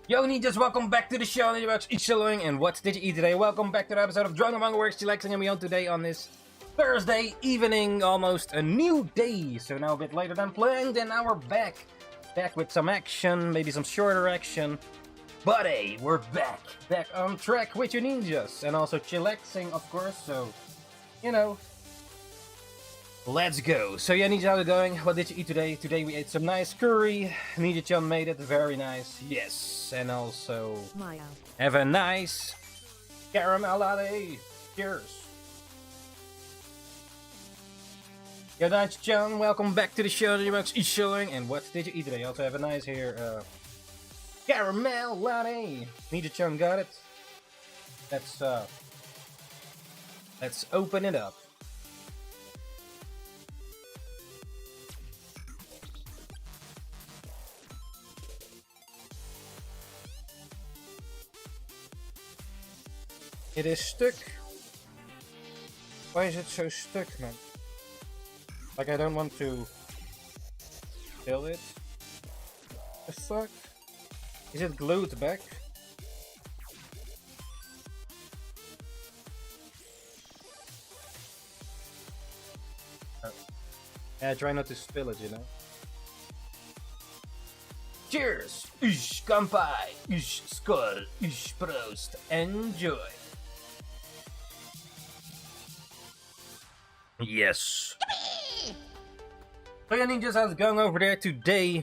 Yo ninjas, welcome back to the show. Ninjakees Ichiloing, and what did you eat today? Welcome back to the episode of Drone Manga Works, Chillaxing and Beyond today on this Thursday evening, almost a new day. So now a bit later than planned, and now we're back with some action, maybe some shorter action. But hey, we're back on track with your ninjas, and also chillaxing, of course. So, you know, let's go. So yeah, ninja, how's it going? What did you eat today? Today we ate some nice curry. Ninja-chan made it, very nice. Yes. And also have a nice caramel latte. Cheers. Yo, Ninja-chan, welcome back to the show. Ninjakees Ichiloing, and what did you eat today? Also have a nice here caramel latte. Ninja-chan got it. Let's open it up. It is stuck. Why is it so stuck, man? Like, I don't want to fill it. The fuck? Is it glued back? Oh. Yeah, try not to spill it, you know? Cheers! Ish, kanpai! Ish, skål! Ish, prost! Enjoy! Yes. So yeah, ninjas, how's it going over there today?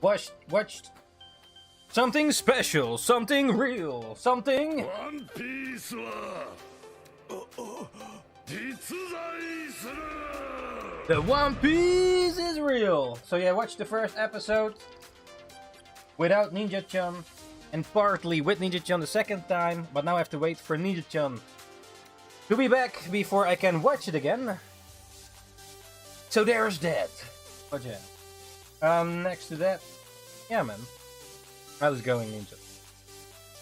Watched something special, something real, something. One Piece. The One Piece is real. So yeah, watch the first episode without Ninja-chan, and partly with Ninja-chan the second time. But now I have to wait for Ninja-chan to be back before I can watch it again. So there's that. But yeah. Next to that, yeah, man. How's it going, ninja?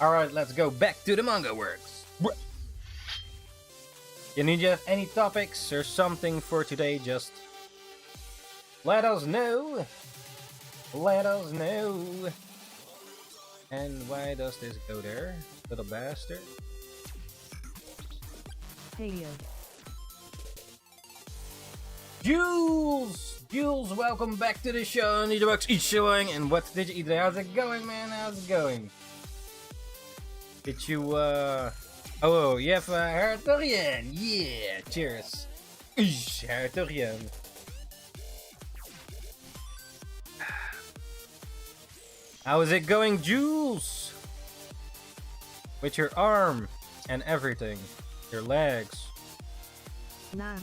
Alright, let's go back to the manga works. You need to have any topics or something for today, just let us know. Let us know. And why does this go there, little bastard? Hey yo. Jules, welcome back to the show. Ninjakees, and what did you eat today? How's it going, man? How's it going? Did you, Oh, you have Hertorian. Yeah, cheers. Hertorian. How is it going, Jules? With your arm and everything. Your legs.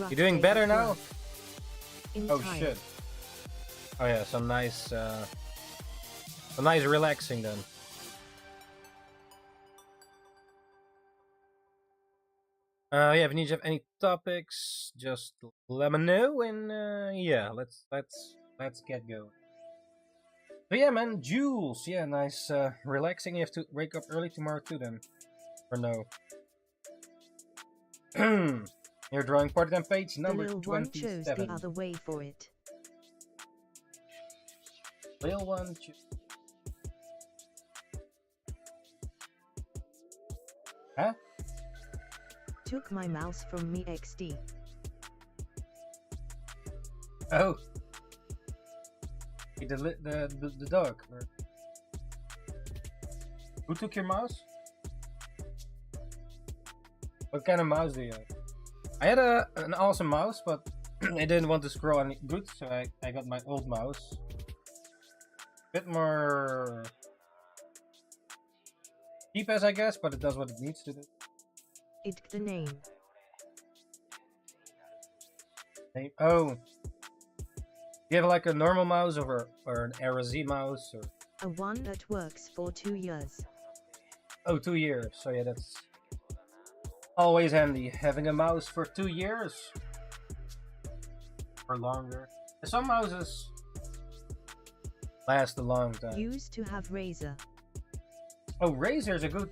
You doing better now? Oh shit. Oh yeah, some nice relaxing then. Yeah, if you need to have any topics, just let me know, and yeah, let's get going. So yeah, man, Jules, yeah, nice, relaxing. You have to wake up early tomorrow too, then, or no? Your drawing party on page number 27. The little one chose the other way for it. Little one. Huh? Took my mouse from me XD. Oh. The dog. Or... Who took your mouse? What kind of mouse do you have? I had an awesome mouse, but I didn't want to scroll any good, so I got my old mouse. Bit more cheap, as I guess, but it does what it needs to do. It's the name. Oh. You have like a normal mouse or an RZ mouse or a one that works for 2 years. Oh, 2 years. So yeah, that's always handy, having a mouse for 2 years or longer. Some mouses last a long time. Used to have Razer. Oh, Razer's a good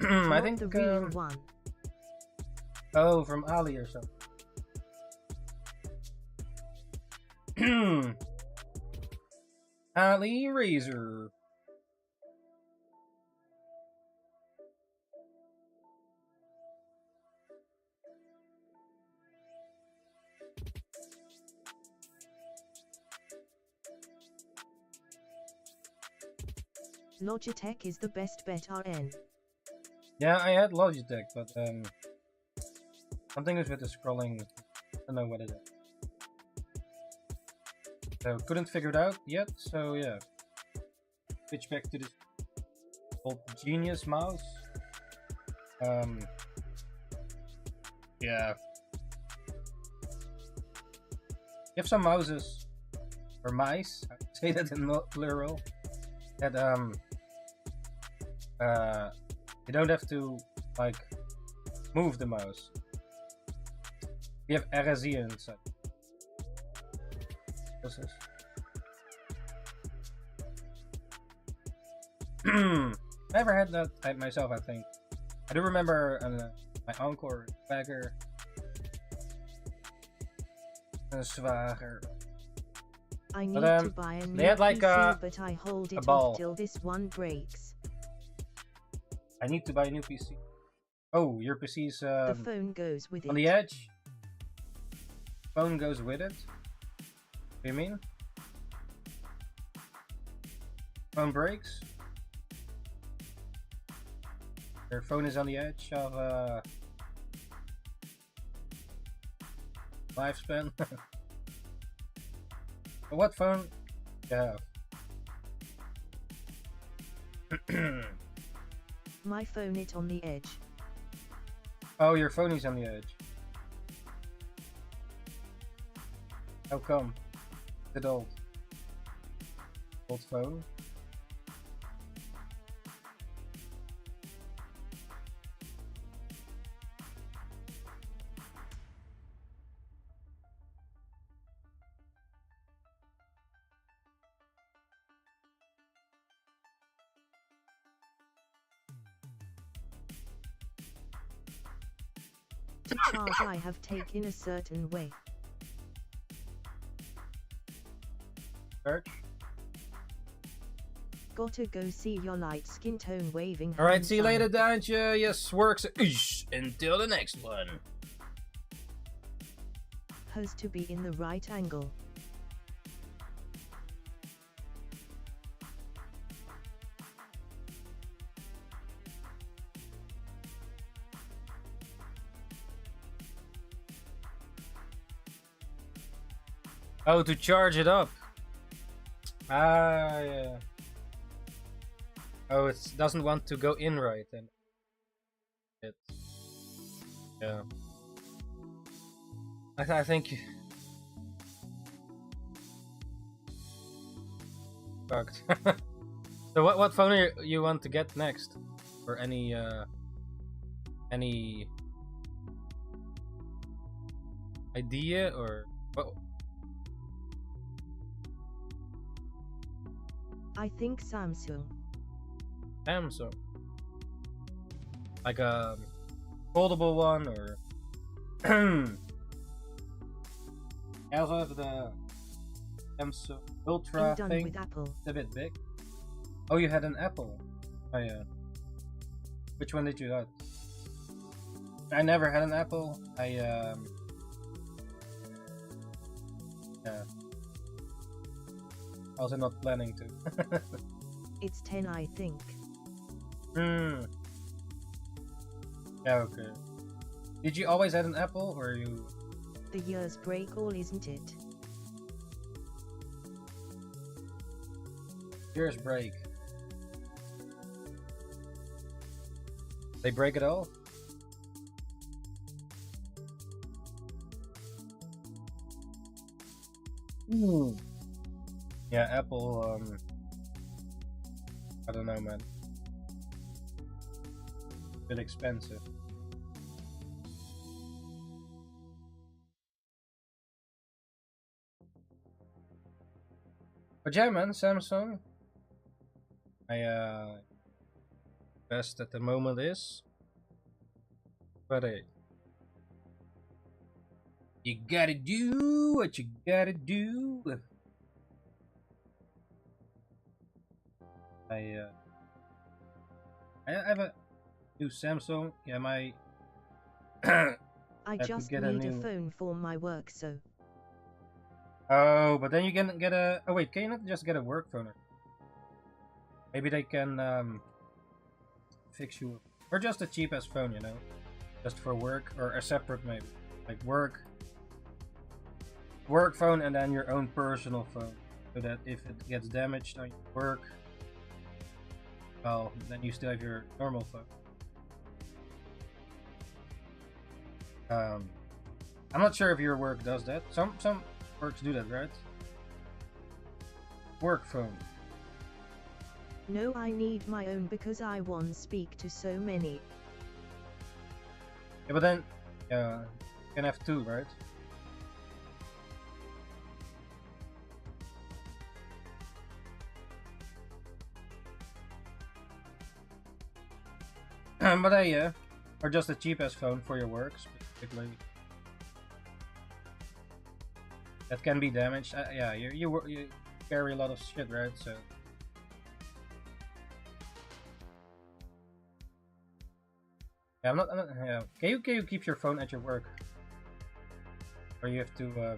I think the real one. Oh, from Ali or something. Ali Razer. Logitech is the best bet RN. Yeah, I had Logitech, but something is with the scrolling. I don't know what it is. So couldn't figure it out yet. So yeah, switch back to this old Genius mouse. Yeah. You have some mouses or mice. I say that in plural. That you don't have to like move the mouse. We have RSI inside. What's this? Never had that myself, I think. I do remember my uncle or bagger and zwager. I need to buy a new like PC, but I hold it off till this one breaks. I need to buy a new PC. Oh, your PC's the phone goes with on the edge. Phone goes with it. What do you mean? Phone breaks. Your phone is on the edge of lifespan. What phone do you have? My phone is on the edge. Oh, your phone is on the edge. How come? It's old. Old phone? To charge I have taken a certain way. Search. Gotta go see your light skin tone waving. Alright, see you hand later, sign. don't you? Yes, works. Ish, until the next one. Has to be in the right angle. Oh, to charge it up. Ah, yeah. Oh, it doesn't want to go in right then. It. Yeah. I think. Fucked. So what phone you want to get next, or any idea or what? I think Samsung. Samsung. Like a foldable one, or I also have the Samsung Ultra I'm done thing. with Apple. It's a bit big. Oh, you had an Apple. Oh yeah. Which one did you have? I never had an Apple. Yeah. Also not planning to. It's 10 I think. Hmm. Yeah, okay. Did you always have an Apple, or you? The years break all, isn't it? Years break. They break it all? Hmm. Yeah, Apple, I don't know, man. Bit expensive. But yeah, man, Samsung. Best at the moment is. But hey, you gotta do what you gotta do. I have a new Samsung. Yeah, my. I just get need a a new phone for my work, so Oh, but then you can get a. Oh wait, can you not just get a work phone? Maybe they can fix you, or just the cheapest phone, you know, just for work, or a separate maybe, like work phone, and then your own personal phone, so that if it gets damaged on your work, well, then you still have your normal phone. I'm not sure if your work does that. Some works do that, right? Work phone. no, I need my own because I once speak to so many. Yeah, but then, you can have two, right? But yeah, or just the cheapest phone for your work specifically. That can be damaged. Yeah, you carry a lot of shit, right? So. Yeah, I'm not. Yeah. Can you keep your phone at your work, or you have to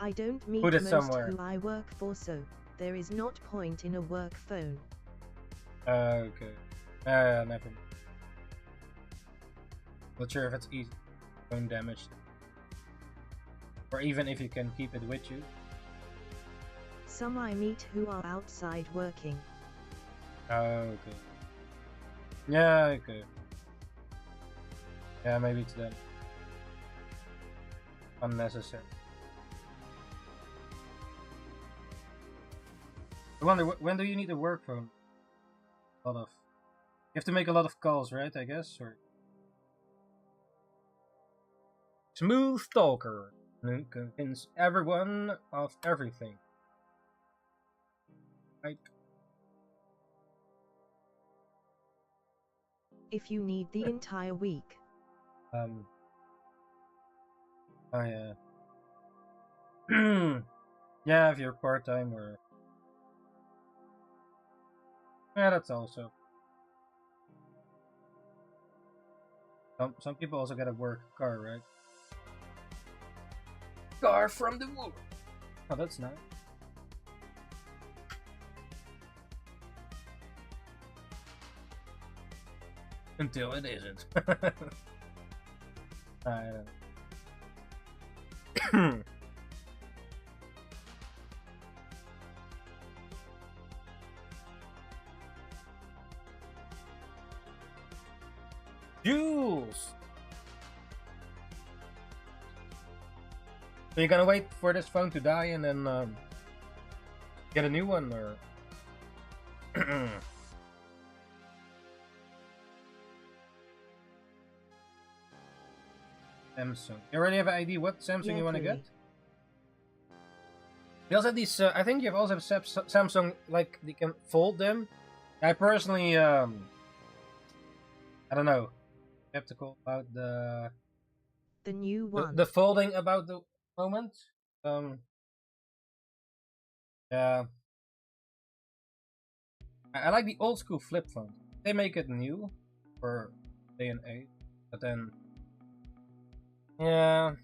I don't meet put it most somewhere? who I work for, so there is not point in a work phone. Okay. Never mind. Not sure if it's easy. Phone damage, or even if you can keep it with you. Some I meet who are outside working. Okay. Yeah, okay. Yeah, maybe it's then unnecessary. I wonder, when do you need a work phone? A lot of. You have to make a lot of calls, right? I guess, or. Smooth talker. Convince everyone of everything. Right? If you need the entire week. Um. Oh yeah. Yeah, if you're part time or yeah, that's also. Some people also gotta work car, right? Car from the wood. Oh, that's nice. Until it isn't. Jules! So you're gonna wait for this phone to die and then get a new one, or? Samsung. You already have an idea what Samsung you want to get? They also have these. I think you also have Samsung, like you can fold them. I personally, I don't know, skeptical about the new one. The folding about the moment. Yeah, I like the old school flip phone. They make it new for day and age, but then, yeah.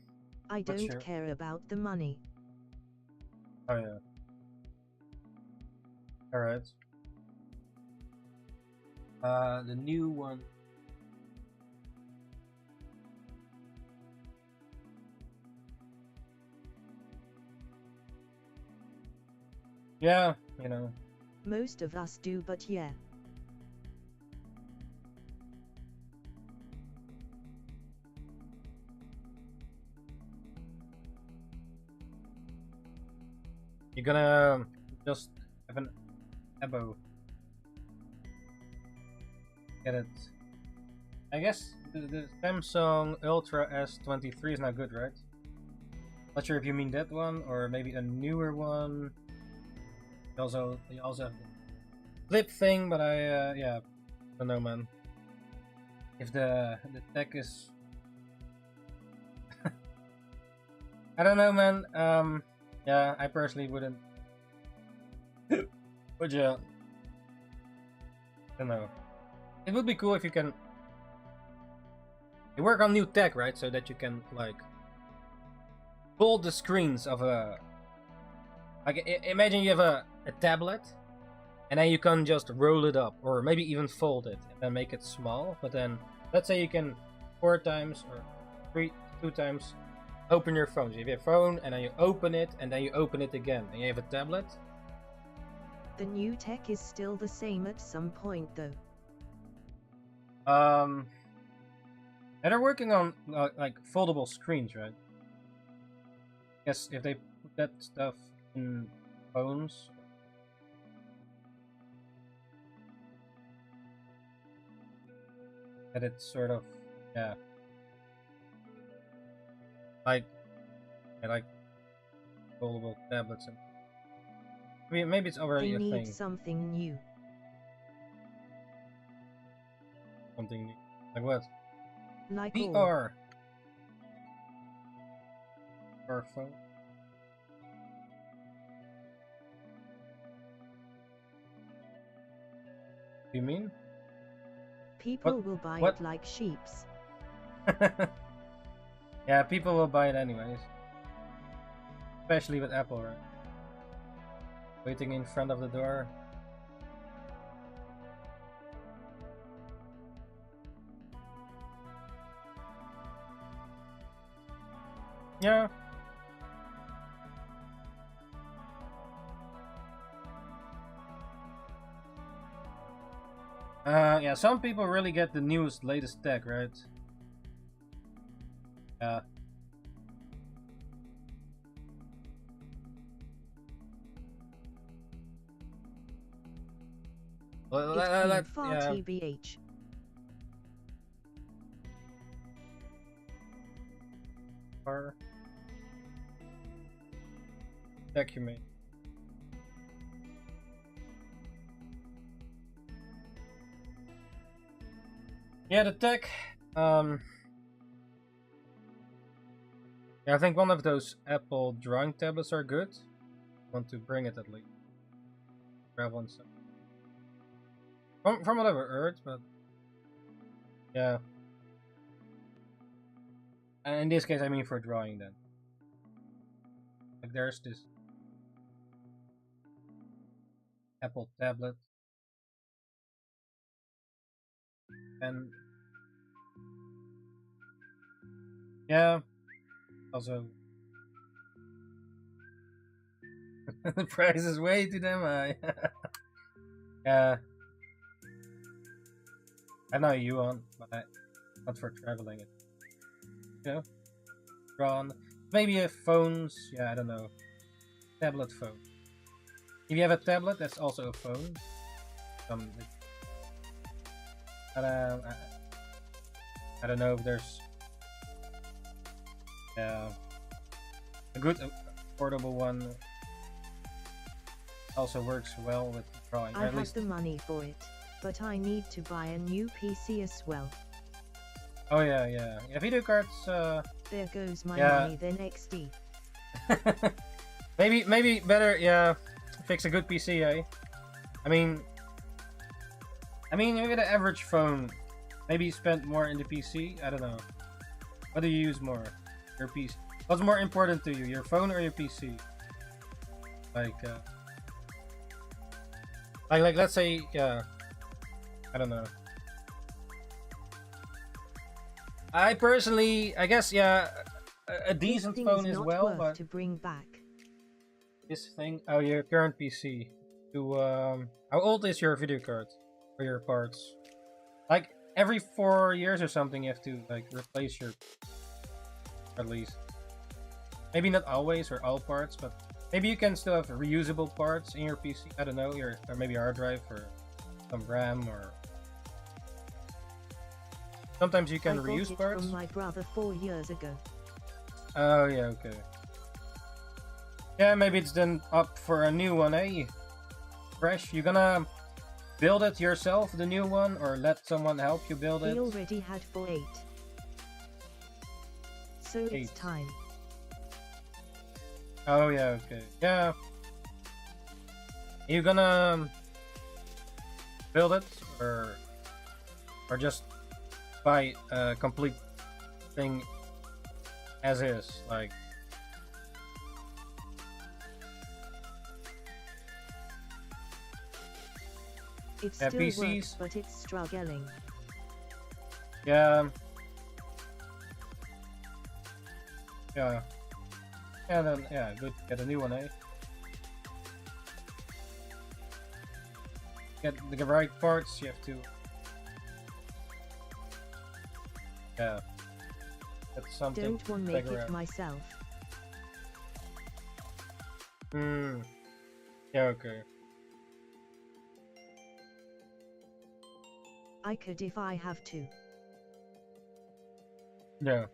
I don't care about the money. Oh yeah. All right. The new one. Yeah, you know. Most of us do, but yeah. You're gonna just have an abo. Get it. I guess the Samsung Ultra S23 is not good, right? Not sure if you mean that one or maybe a newer one. You also have the flip thing, but I yeah, I don't know, man. If the tech is, I don't know, man. Yeah, I personally wouldn't. But yeah, I don't know. It would be cool if you can. You work on new tech, right? So that you can like fold the screens of a. Like imagine you have a tablet, and then you can just roll it up, or maybe even fold it and then make it small. But then let's say you can 4 times or 2 times open your phone. So you have a phone, and then you open it, and then you open it again, and you have a tablet. The new tech is still the same at some point, though. And they're working on like foldable screens, right? Guess if they put that stuff in phones, that it's sort of, yeah, like foldable tablets. And I mean, maybe it's already they a need thing. Something new. Something new. Like what? Like VR. Or phone. You mean? People will buy it like sheeps. Yeah, people will buy it anyways. Especially with Apple, right? Waiting in front of the door. Yeah. Yeah, some people really get the newest, latest tech, right? Yeah. It's far TBH. Or tech, you mean? Yeah, the tech. Yeah, I think one of those Apple drawing tablets are good. Want to bring it at least. Travel and stuff. From what I've heard, but yeah. And in this case, I mean for drawing then. Like there's this Apple tablet, and yeah, also the price is way too damn high. Yeah, I know you want, but not for traveling. You know, drawn. Maybe phones. Yeah, I don't know. Tablet phone. If you have a tablet, that's also a phone. But I don't know if there's a good portable one. Also works well with drawing. I have the money for it, but I need to buy a new PC as well. Oh yeah. Video cards. There goes my money then XD. maybe better. Yeah, fix a good PC. Eh? I mean, maybe the average phone. Maybe spend more in the PC. I don't know. What do you use more? Your PC. What's more important to you, your phone or your PC? Like let's say, I don't know. I personally, I guess, a decent phone as well, but to bring back this thing. Oh, your current PC. How old is your video card or your parts? Like every 4 years or something, you have to like replace your, at least. Maybe not always or all parts, but maybe you can still have reusable parts in your PC. I don't know, or maybe hard drive or some RAM or. Sometimes you can reuse parts. From my brother 4 years ago. Oh yeah, okay. Yeah, maybe it's then up for a new one, eh? Fresh. You gonna build it yourself, the new one, or let someone help you build it? He already had for 8. So it's time. Oh yeah, okay. Yeah. You gonna build it or just buy a complete thing as is, like it still PCs works, but it's struggling. Yeah. Then good. Get a new one, eh? Get the right parts. You have to. Yeah. That's something. Don't want to make it myself. Yeah. Okay. I could if I have to. Yeah.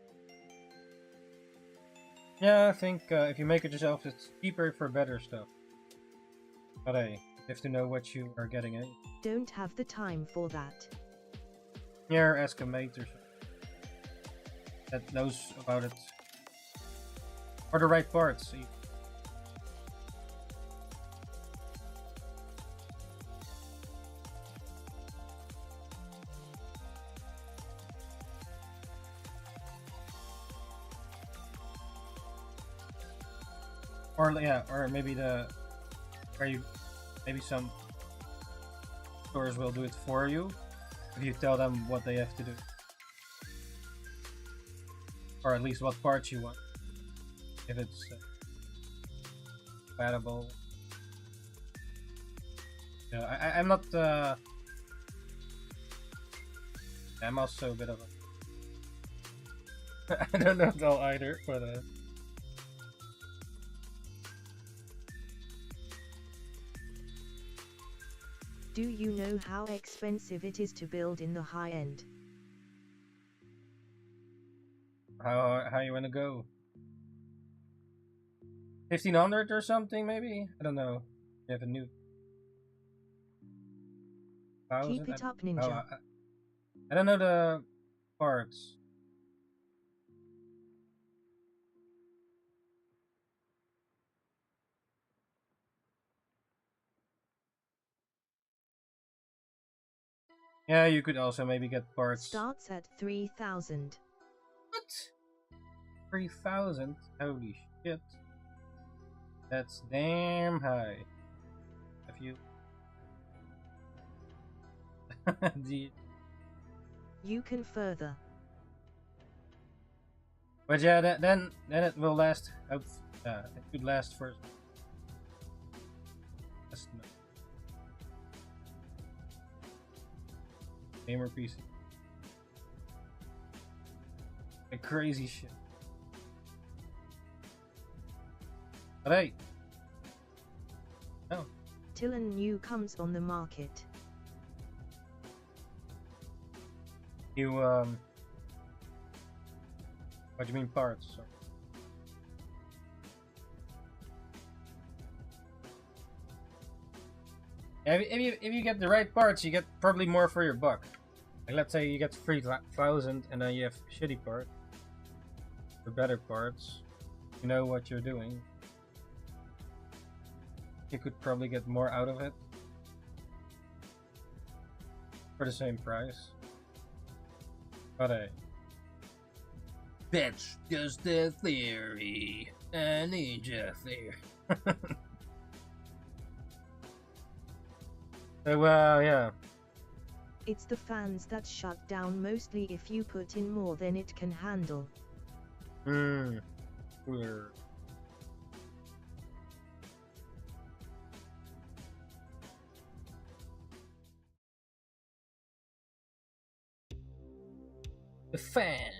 Yeah, I think if you make it yourself, it's cheaper for better stuff. But hey, you have to know what you are getting in. Don't have the time for that. Yeah, ask a mate or something that knows about it. Or the right parts. Or maybe maybe some stores will do it for you if you tell them what they have to do, or at least what parts you want, if it's compatible. Yeah, I'm not. I'm also a bit of a. I don't know it all either, but. Do you know how expensive it is to build in the high end? How you wanna go? 1500 or something, maybe? I don't know. You have a new. Keep it up, Ninja. I don't know the parts. Yeah, you could also maybe get parts. Starts at 3,000. What? 3,000? Holy shit. That's damn high. If you... the... You can further. But yeah, then it will last. It could last for... Gamer PC. Like crazy shit. But hey. No. Till a new comes on the market. You what do you mean parts? Sorry. If you get the right parts, you get probably more for your buck. Like let's say you get 3,000 and then you have shitty parts. For better parts, you know what you're doing. You could probably get more out of it. For the same price. But hey. That's just a theory. A ninja theory. So, yeah. It's the fans that shut down mostly if you put in more than it can handle. Cooler. The fan.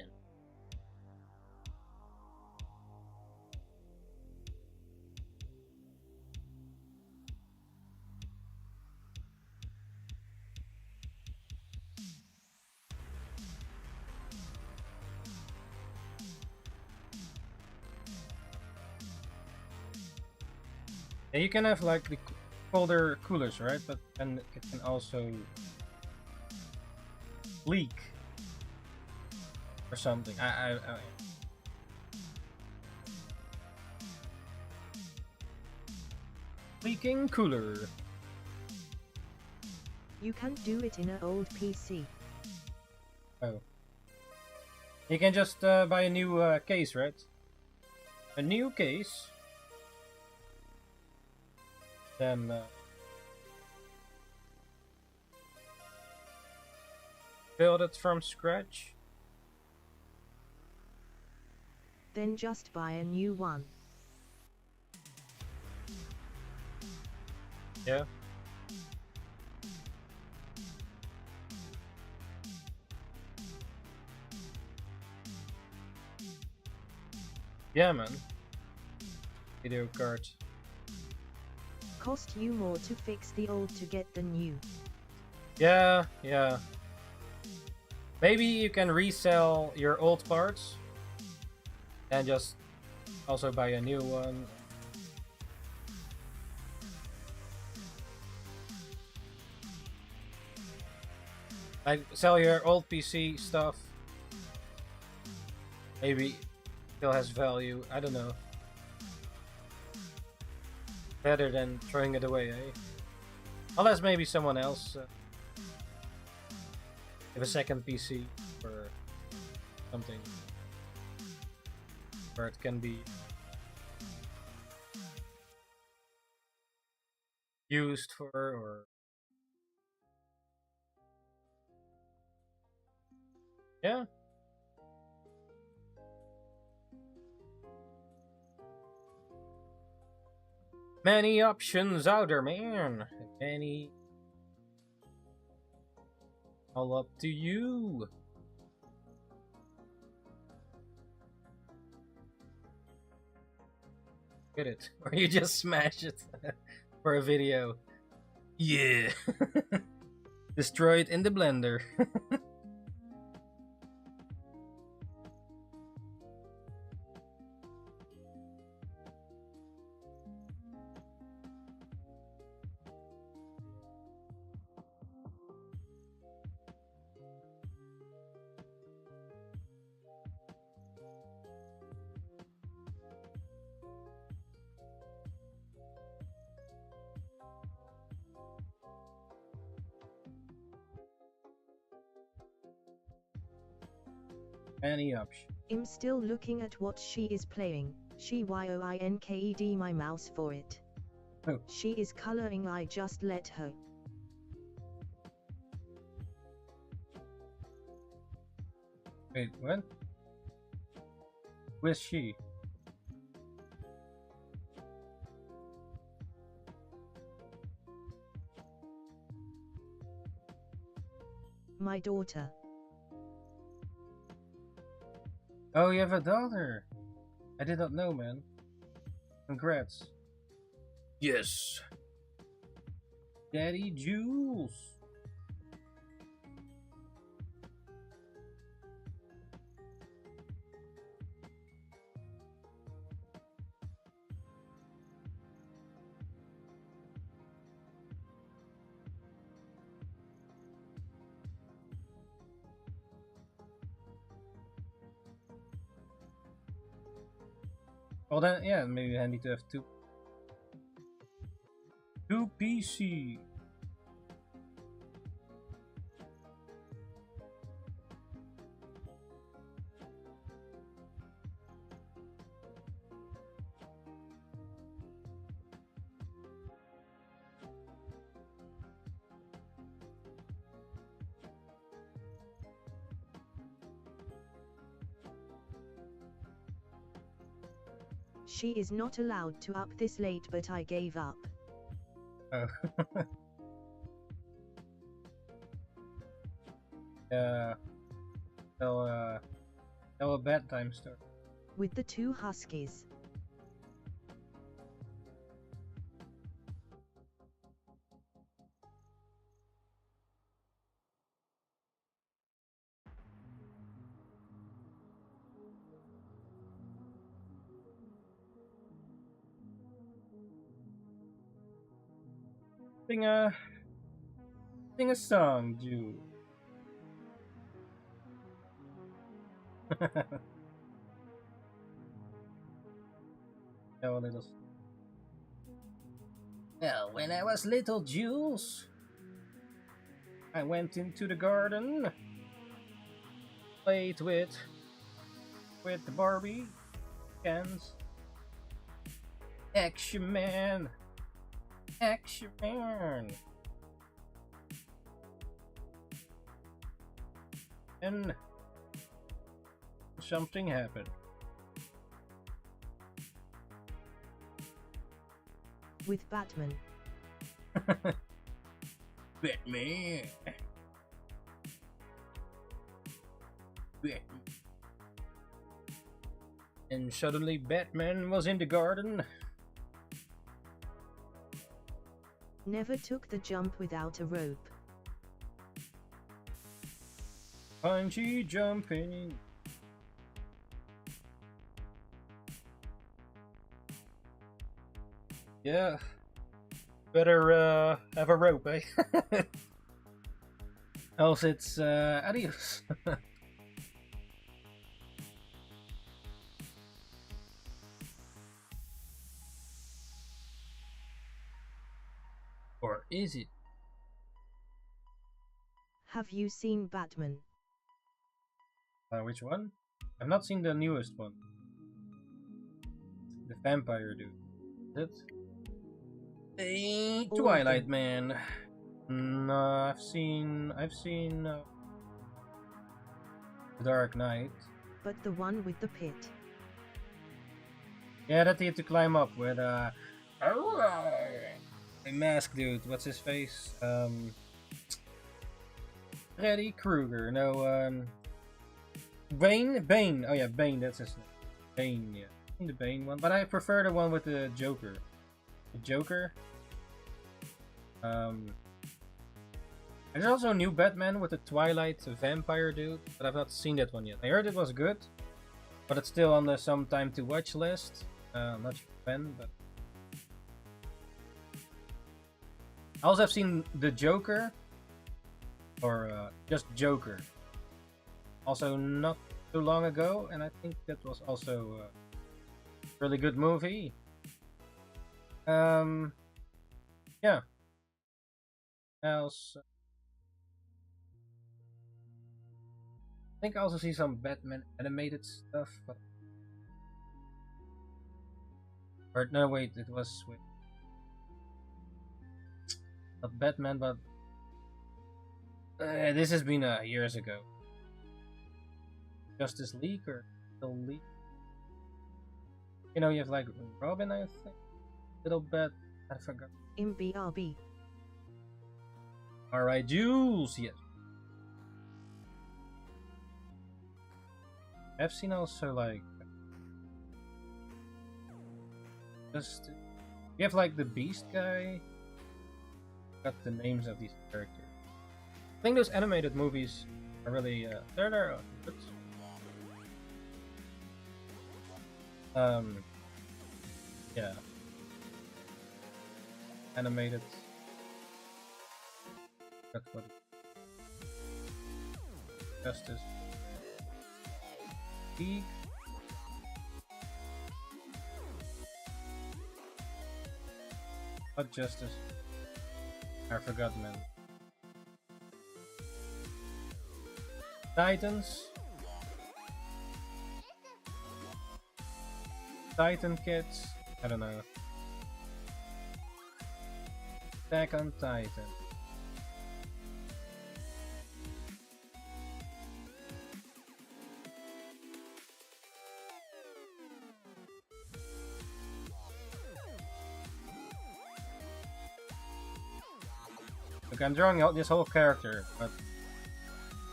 Yeah, you can have like the colder coolers, right? But and it can also leak or something. I leaking cooler. You can't do it in an old PC. Oh. You can just buy a new case, right? A new case. Then build it from scratch. Then just buy a new one. Yeah. Yeah, man. Video card. Cost you more to fix the old to get the new. Yeah, yeah. Maybe you can resell your old parts and just also buy a new one. Like sell your old PC stuff. Maybe still has value. I don't know. Better than throwing it away, eh? Unless maybe someone else have a second PC or something where it can be used for or yeah. Many options out there, man. Many. All up to you. Get it. Or you just smash it for a video. Yeah. Destroy it in the blender. Any option. I'm still looking at what she is playing. She yoinked my mouse for it. Oh. She is coloring, I just let her. Wait, what? Where's she? My daughter. Oh, you have a daughter. I did not know, man. Congrats. Yes. Daddy Jules. Well then, yeah, maybe handy to have two PC. She is not allowed to up this late, but I gave up. Oh. Yeah. Tell a bedtime story. With the two huskies. Sing a song, Jude. Tell a little. Well, when I was little, Jules, I went into the garden, played with the Barbie cans. Action Man, Action Man. And something happened. With Batman. Batman. Batman. And suddenly Batman was in the garden. Never took the jump without a rope. Bungee jumping. Yeah. Better have a rope, eh? Else it's adios. Or is it? Have you seen Batman? Which one? I've not seen the newest one. The vampire dude. Is it? Twilight Man. No, I've seen The Dark Knight. But the one with the pit. Yeah, that he had to climb up with a mask dude. What's his face? Freddy Krueger. No, Bane. Oh yeah, Bane. That's his name. Bane. Yeah, the Bane one. But I prefer the one with the Joker. The Joker. There's also a new Batman with the Twilight vampire dude, but I've not seen that one yet. I heard it was good, but it's still on the some time to watch list. I'm not sure when, but I also have seen the Joker, or just Joker, also not too long ago, and I think that was also a really good movie. Yeah. Else. think I also see some Batman animated stuff, but or no, wait, it was with not Batman, but this has been years ago. Justice League or the League? You know, you have like Robin, I think. Little Bat, I forgot. In BRB. Alright, Jules, yes. I've seen also like just you have like the Beast guy. Got the names of these characters. I think those animated movies are really they're good. Yeah, animated. That's what Justice League. Not Justice. I forgot, man. Titans. Titan Kids. I don't know. Attack on Titan. Look, I'm drawing out this whole character, but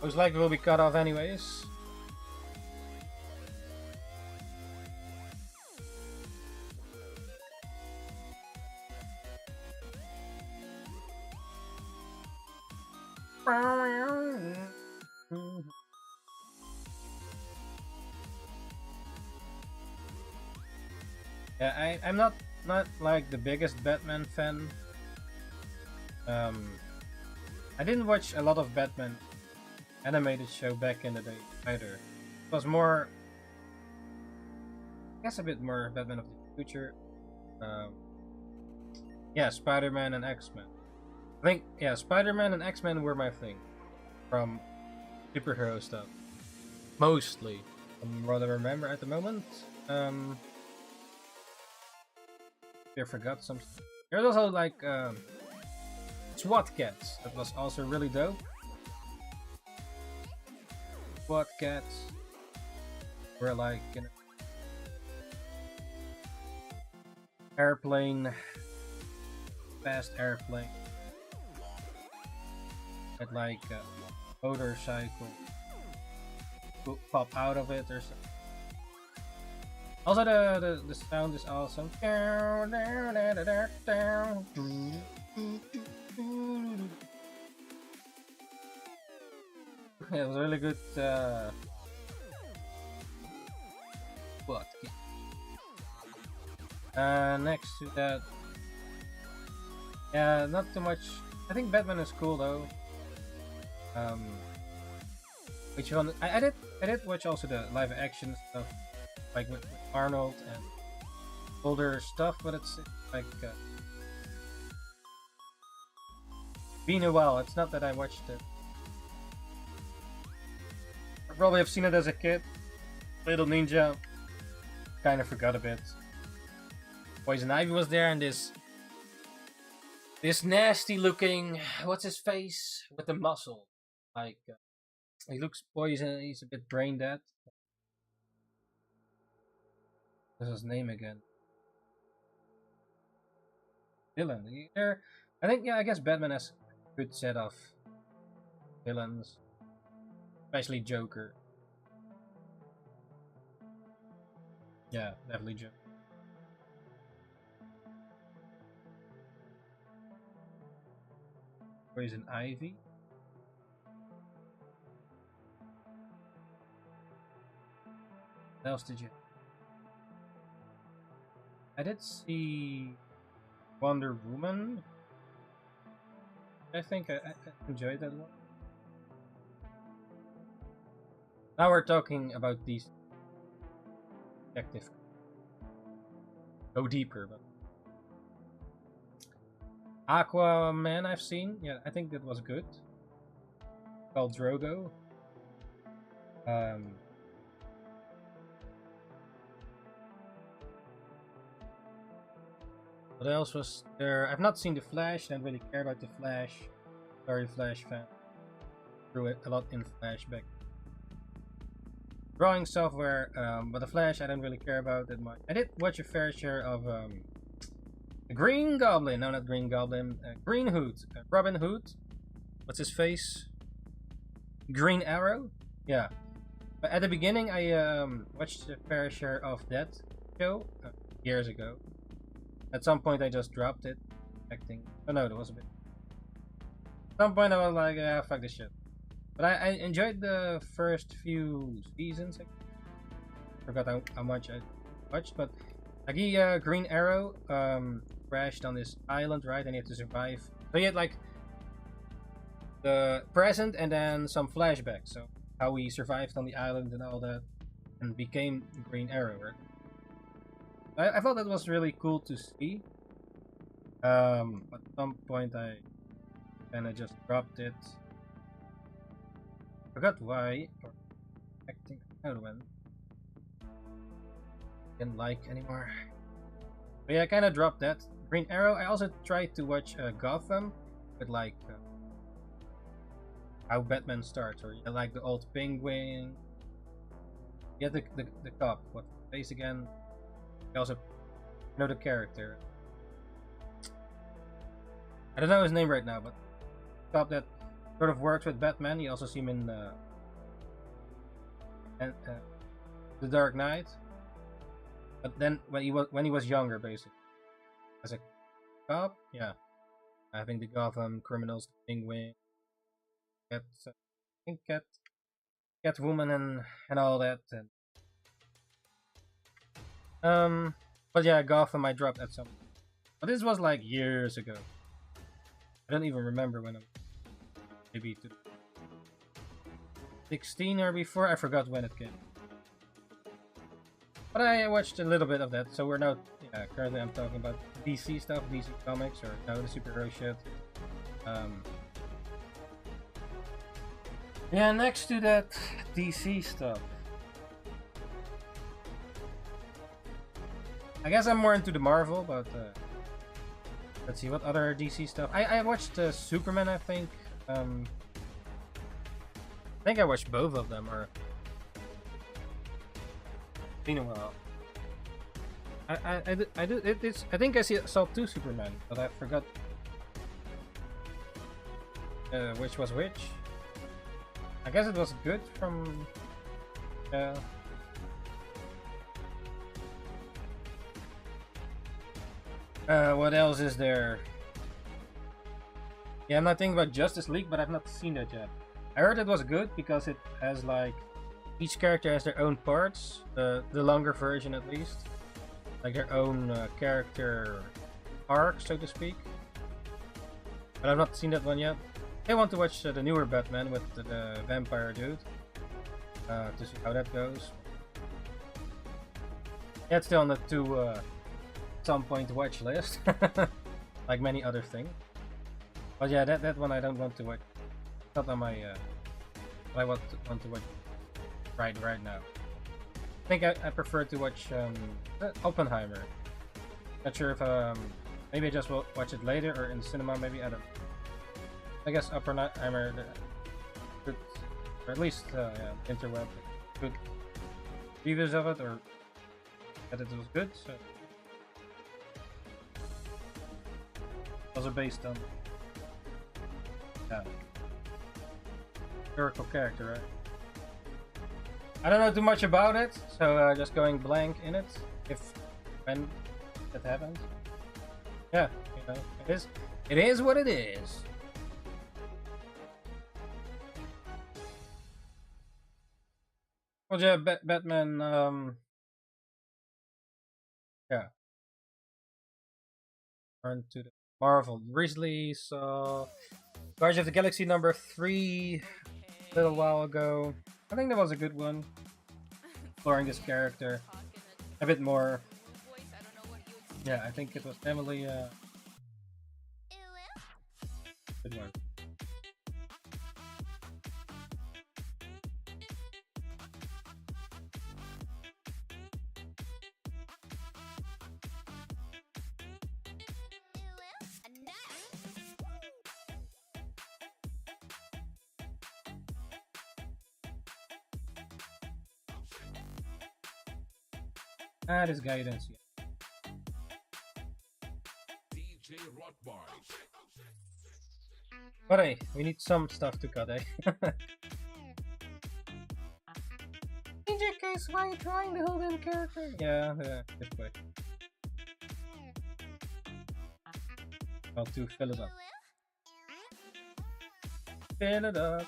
most likely will be cut off anyways. Yeah, I'm not like the biggest Batman fan. I didn't watch a lot of Batman animated show back in the day either. It was more, I guess, a bit more Batman of the Future. Yeah, Spider-Man and X-Men. I think, yeah, Spider-Man and X-Men were my thing from superhero stuff. Mostly, from what I remember at the moment. I forgot some. There's also like SWAT Cats. That was also really dope. SWAT Cats were like, you know, airplane, fast airplane, with like a motorcycle pop out of it or something. Also, the sound is awesome. Yeah, it was really good. What? Next to that, yeah, not too much. I think Batman is cool though. Which one? I did watch also the live action stuff, like with Arnold and older stuff, but it's like been a while. It's not that I watched it. I probably have seen it as a kid. Little Ninja. Kind of forgot a bit. Poison Ivy was there, and this nasty looking, what's his face with the muscle, like he looks poison. He's a bit brain dead. What's his name again? Villain. There, I think, yeah, I guess Batman has a good set of villains, especially Joker. Yeah, definitely Joker. Poison Ivy. What else did you? I did see Wonder Woman. I think I enjoyed that one. Now we're talking about these detective. Go deeper, but Aquaman I've seen. Yeah, I think that was good. Called Drogo. Um, what else was there? I've not seen The Flash. Didn't really care about The Flash. Sorry, Flash fan. Threw it a lot in Flashback. Drawing software, but The Flash I don't really care about that much. I did watch a fair share of the Green Goblin. No, not Green Goblin. Green Hood. Robin Hood. What's his face? Green Arrow. Yeah. But at the beginning, I watched a fair share of that show years ago. At some point, I just dropped it. Acting. Oh no, there was a bit. At some point, I was like, yeah, fuck this shit. But I enjoyed the first few seasons. I forgot how much I watched, but like he, Green Arrow crashed on this island, right? And he had to survive. So he had like the present and then some flashbacks. So how he survived on the island and all that, and became Green Arrow. Right? I thought that was really cool to see. At some point, I kind of just dropped it. Forgot why, or acting out when didn't like anymore. But yeah, I kind of dropped that. Green Arrow. I also tried to watch Gotham, with like how Batman starts, or yeah, like the old Penguin. Yeah, the cop. What's his face again? I also know the character. I don't know his name right now, but cop that sort of works with Batman. You also see him in The Dark Knight. But then when he was younger, basically, as a cop, yeah, having the Gotham criminals, the Penguin, I think Catwoman and all that. And, but yeah, Gotham I dropped at some. But this was like years ago. I don't even remember when I'm. Maybe 16 or before. I forgot when it came. But I watched a little bit of that. So we're now, yeah, currently I'm talking about DC stuff, DC Comics, or no, the superhero shit. Yeah, next to that DC stuff, I guess I'm more into the Marvel, but let's see what other DC stuff. I watched Superman, I think. I think I watched both of them, or been a while. I do it's I think I saw two Superman, but I forgot which was which. I guess it was good from what else is there? Yeah, I'm not thinking about Justice League, but I've not seen that yet. I heard it was good because it has like each character has their own parts, the longer version at least, like their own character arc, so to speak. But I've not seen that one yet. I want to watch the newer Batman with the vampire dude to see how that goes. Yeah, it's still on the some point watch list, like many other things. But yeah, that one I don't want to watch. It's not on my I want to watch right now. I think I prefer to watch Oppenheimer. Not sure if maybe I just will watch it later or in the cinema. Maybe I don't. I guess Oppenheimer, good, or at least yeah, interweb, good reviews of it, or that it was good. So also based on historical character, right? I don't know too much about it, so just going blank in it. When that happens, yeah, you know, it is what it is. Well, yeah, Batman. Yeah, turn to the Marvel. Recently saw Guardians of the Galaxy #3 a little while ago. I think that was a good one. Exploring this character a bit more. Yeah, I think it was definitely a good one. Ah, this guy didn't see it. But hey, we need some stuff to cut, eh? Ninjakees, why are you trying to hold in character? Yeah, good way. How to fill it up. Fill it up.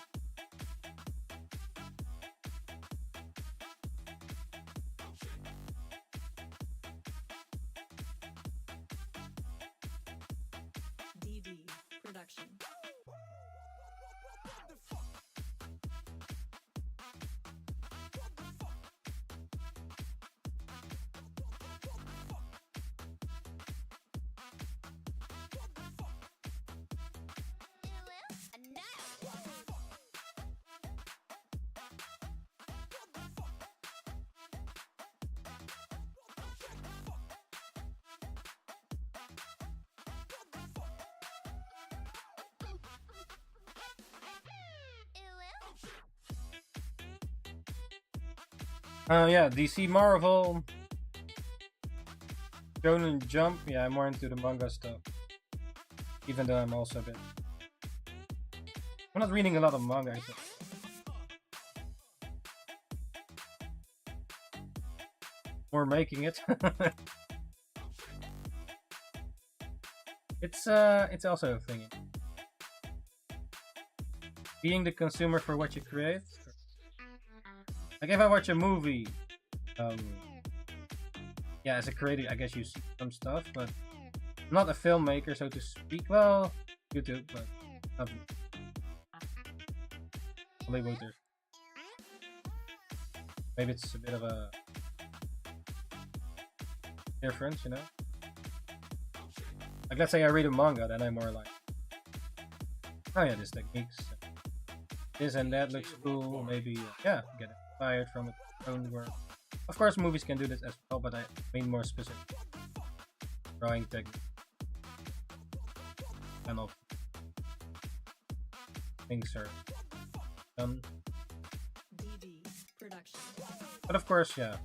DD production. Yeah, DC Marvel. Shonen Jump. Yeah, I'm more into the manga stuff. Even though I'm also a bit. I'm not reading a lot of manga. So. We're making it. It's also a thing. Being the consumer for what you create. Like if I watch a movie, yeah, as a creator, I guess you see some stuff, but I'm not a filmmaker, so to speak. Well, YouTube, but not Hollywooders. Maybe it's a bit of a difference, you know? Like, let's say I read a manga, then I'm more like, oh yeah, this techniques, this and that looks cool, maybe, yeah, get inspired from its own work. Of course, movies can do this as well, but I mean more specific. Drawing technique. Kind of things are done. DD production. But of course, yeah,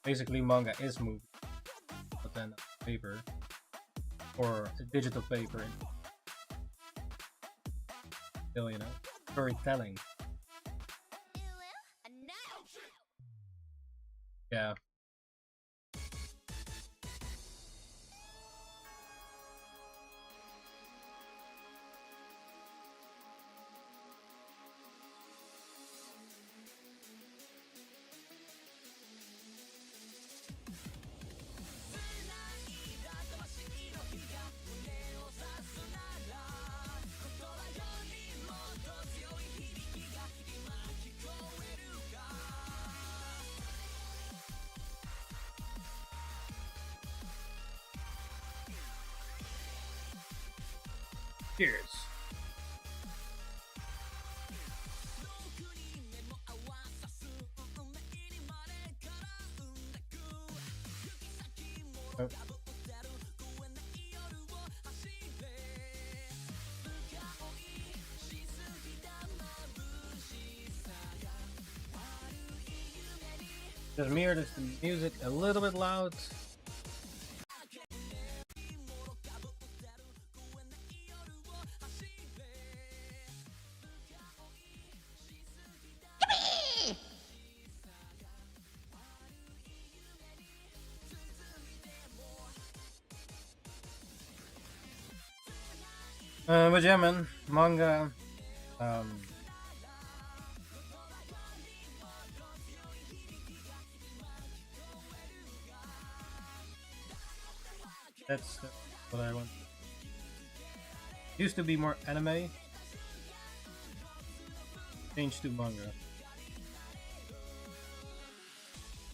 basically manga is movie, but then paper or a digital paper. Still, you know, storytelling. Yeah. Cheers. Oh. Just me or is the music a little bit loud? But yeah, man, manga. That's what I want. Used to be more anime. Changed to manga.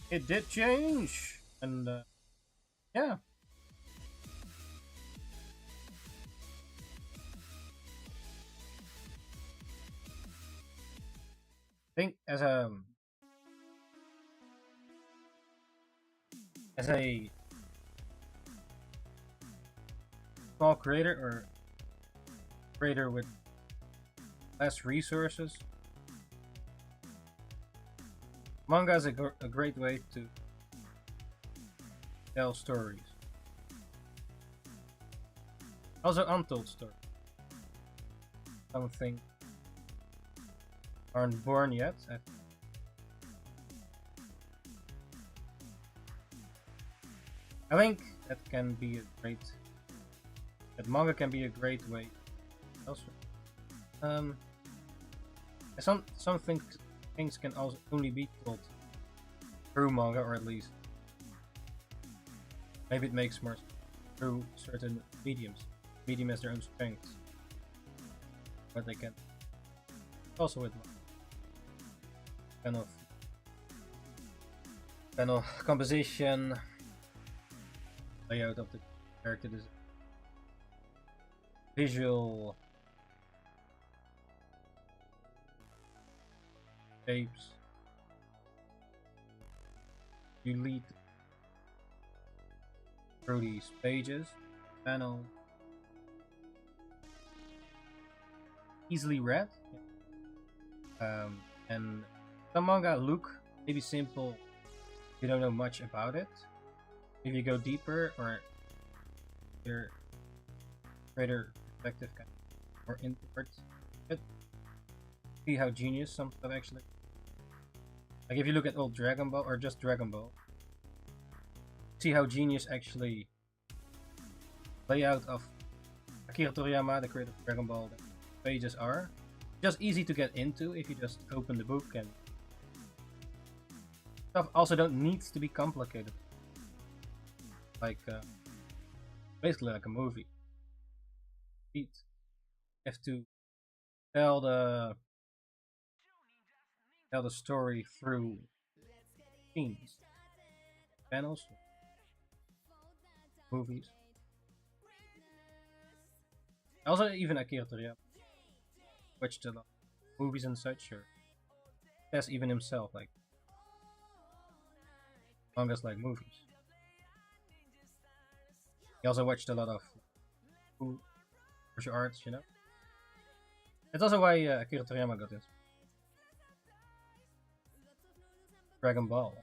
It did change, and yeah. I think as a small creator or creator with less resources, manga is a great way to tell stories. Also untold stories. Some things aren't born yet. I think that can be a great. That manga can be a great way. Also, some things can also only be told through manga, or at least maybe it makes more sense through certain mediums. Medium has their own strengths, but they can also with panel composition, layout of the character design, visual shapes. You lead through these pages, panel, easily read, and some manga look maybe simple. You don't know much about it. If you go deeper or your greater perspective, kind of more introvert, but see how genius some stuff actually. Like if you look at old Dragon Ball or just Dragon Ball, see how genius actually layout of Akira Toriyama, the creator of Dragon Ball, the pages are. Just easy to get into if you just open the book, and stuff also don't need to be complicated. Like basically like a movie. You have to tell the story through scenes, panels, movies. Also, even Akira Toriyama watched a lot of movies and such, or says even himself, like mangas like movies. He also watched a lot of martial arts, you know. That's also why Akira Toriyama got this Dragon Ball.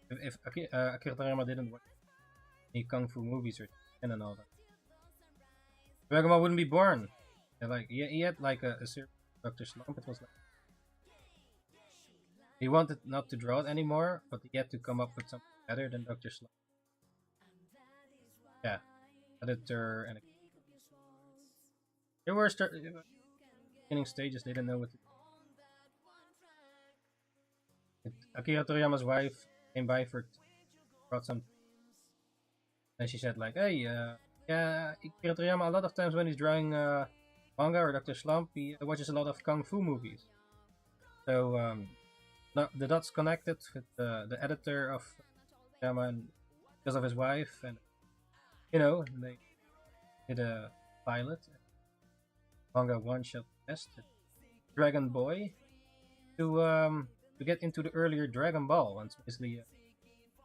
If Akira Toriyama didn't watch any kung fu movies or and all that, Dragon Ball wouldn't be born. And like he had like a series, Dr. Slump. It was like he wanted not to draw it anymore, but he had to come up with something better than Dr. Slump. Yeah, editor and they were beginning stages. They didn't know what to do. Akira Toriyama's wife came by brought some, and she said like, "Hey, yeah, Akira Toriyama a lot of times when he's drawing manga or Dr. Slump, he watches a lot of kung fu movies." So the dots connected with the editor of Toriyama and because of his wife, and you know they did a pilot manga one shot test Dragon Boy to get into the earlier Dragon Ball, and it's basically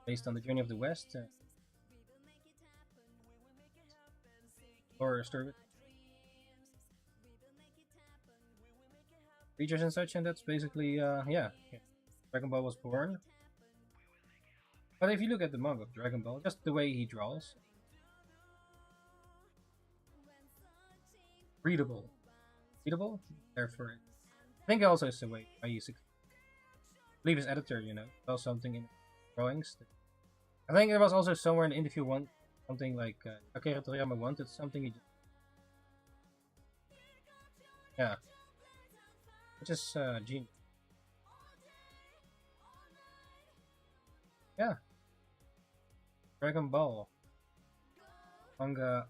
based on the journey of the West. Or story creatures and such, and that's basically yeah, Dragon Ball was born. But if you look at the manga of Dragon Ball, just the way he draws, readable, therefore I think also it's the way I use it. I believe his editor, you know, saw something in drawings. I think there was also somewhere in the interview something like Akira Toriyama wanted something. He just, yeah, which is genius. Yeah, Dragon Ball manga,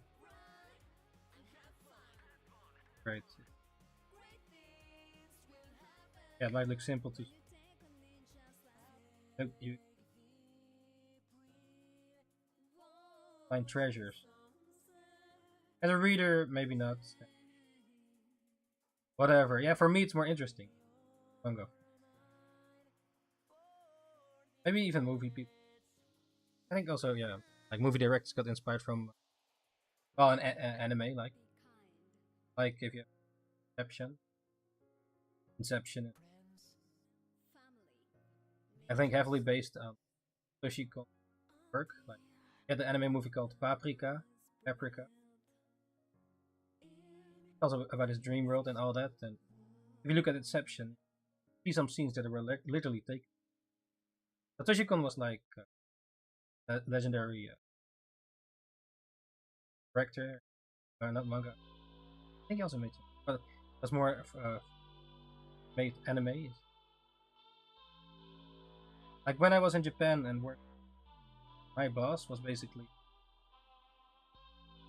great. Yeah, it might look simple to you find treasures. As a reader, maybe not. Whatever. Yeah, for me it's more interesting. Manga. Maybe even movie people. I think also, yeah, like movie directors got inspired from an anime, like if you have Inception. I think heavily based on Toshiko's work. Like had the anime movie called Paprika. Also about his dream world and all that. And if you look at Inception, you see some scenes that were literally taken. Satoshi Kon was like a legendary director, not manga. I think he also made some, but was more made anime. Like when I was in Japan and worked, my boss was basically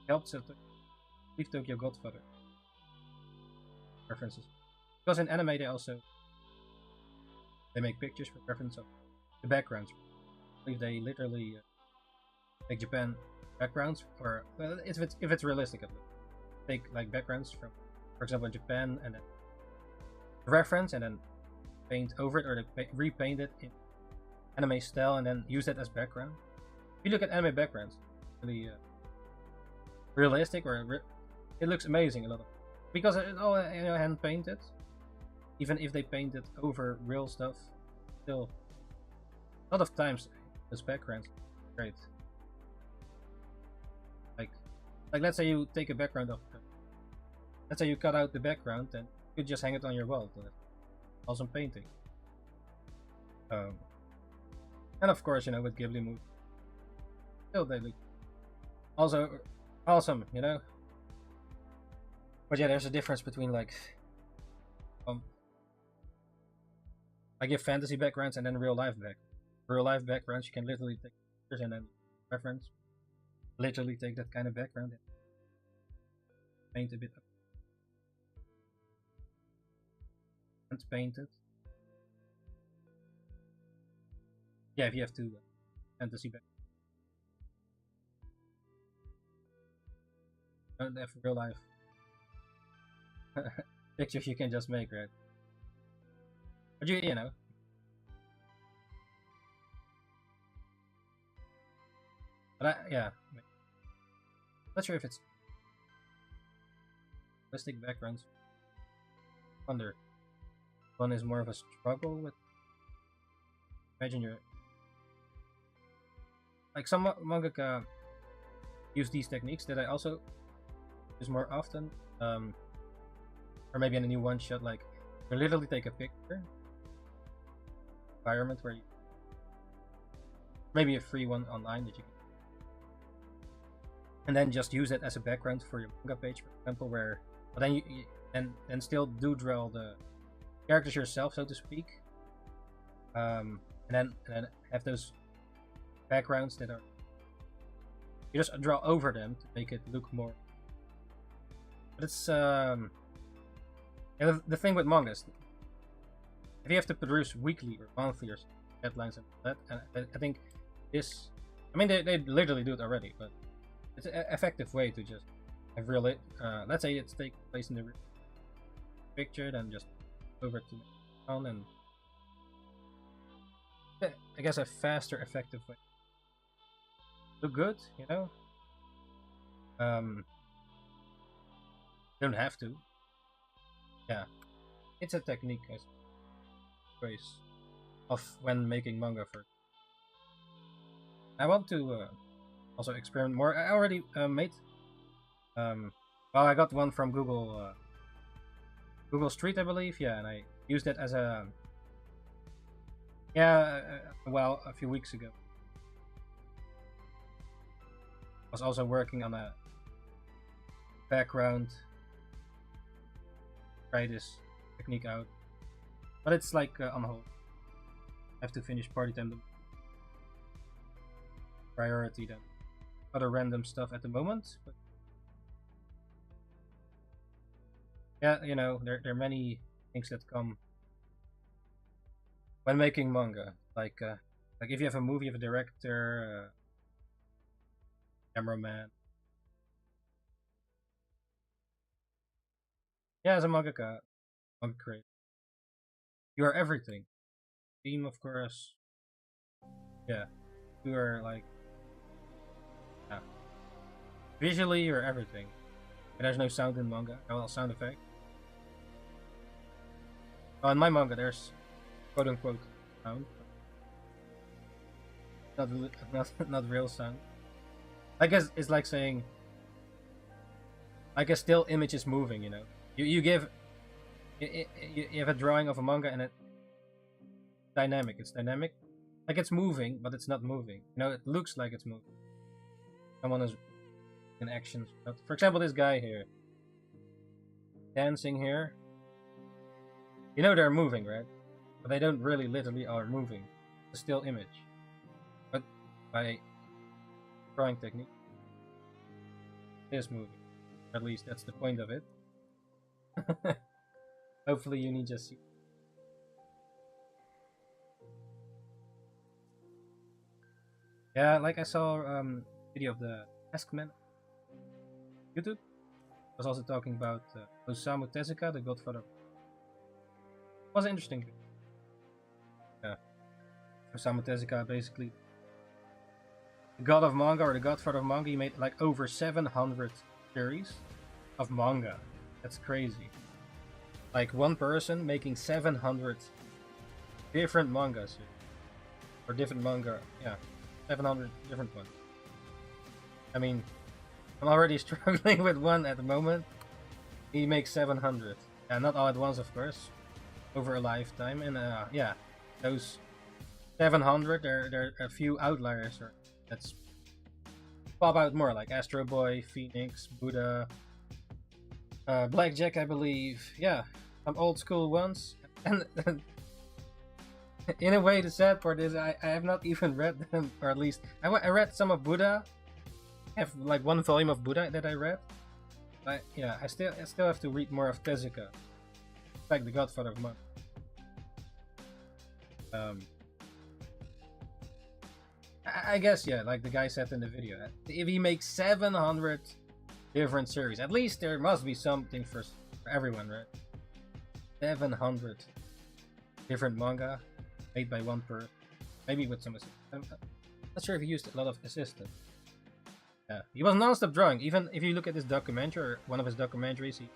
helped leave Tokyo Godfather references, because in anime they make pictures for reference of the backgrounds. I believe they literally make Japan backgrounds, or if it's realistic at least, take like backgrounds from, for example, Japan, and then reference and then paint over it, or they repaint it in anime style and then use that as background. If you look at anime backgrounds, really realistic, or it looks amazing a lot of, because it's all hand painted. Even if they paint it over real stuff, still a lot of times those backgrounds are great. Like let's say you take a background of, let's say you cut out the background and you could just hang it on your wall. Awesome painting. And of course, with Ghibli movies, still they look also awesome, But yeah, there's a difference between like give fantasy backgrounds and then real life backgrounds. You can literally take pictures and then reference. Literally take that kind of background and paint a bit up. And paint it. Yeah, if you have to fantasy background. Don't have real life pictures you can just make, right? But you know. But yeah. Not sure if it's realistic backgrounds. Wonder. One is more of a struggle with. Imagine you're. Like some mangaka use these techniques that I also use more often. Or maybe in a new one shot, like you literally take a picture environment where you maybe a free one online that you can, and then just use it as a background for your manga page, for example, where but then you and still do draw the characters yourself, so to speak, and then have those backgrounds that are you just draw over them to make it look more. But it's the thing with mangas, if you have to produce weekly or monthly or deadlines and that, and I think this, I mean they literally do it already, but it's an effective way to just have real let's say it's take place in the picture, then just over to the on, and I guess a faster, effective way. Look good, don't have to. Yeah, it's a technique, I suppose, of when making manga first. I want to also experiment more. I already made. Well, I got one from Google Street, I believe. Yeah, and I used it as a. Yeah, well, a few weeks ago. I was also working on a background. Try this technique out, but it's like on hold. I have to finish party time. Priority than other random stuff at the moment, but yeah, there are many things that come when making manga. Like if you have a movie, you have a director, cameraman. Yeah, as a manga creator, you are everything. Team, of course. Yeah, you are like. Yeah. Visually, you're everything. But there's no sound in manga. Well, sound effect. Oh, in my manga, there's quote unquote sound. Not real sound. I guess it's like saying, like a still image is moving, you know. You give, you have a drawing of a manga and it's dynamic. It's dynamic, like it's moving, but it's not moving. You know, it looks like it's moving. Someone is in action. For example, this guy here, dancing here. You know they're moving, right? But they don't really literally are moving. It's a still image. But by drawing technique, it is moving. At least that's the point of it. Hopefully you need just see. Yeah, like I saw video of the Taskman YouTube. Was also talking about Osamu Tezuka, the godfather. Was interesting. Yeah. Osamu Tezuka, basically the god of manga or the godfather of manga. He made like over 700 series of manga. That's crazy. Like one person making 700 different mangas. Or different manga. Yeah. 700 different ones. I mean, I'm already struggling with one at the moment. He makes 700. Yeah, not all at once, of course. Over a lifetime. And yeah, those 700, there are a few outliers that's pop out more, like Astro Boy, Phoenix, Buddha, Blackjack, I believe. Yeah, some old school ones. And in a way, the sad part is I have not even read them, or at least I read some of Buddha. I have like one volume of Buddha that I read. But yeah, I still have to read more of Tezuka, like the godfather of manga. I guess, yeah, like the guy said in the video, if he makes 700 different series, at least there must be something for everyone, right? 700 different manga made by one person, maybe with some assistance. I'm not sure if he used a lot of assistance. Yeah, he was non-stop drawing. Even if you look at this documentary, or one of his documentaries, he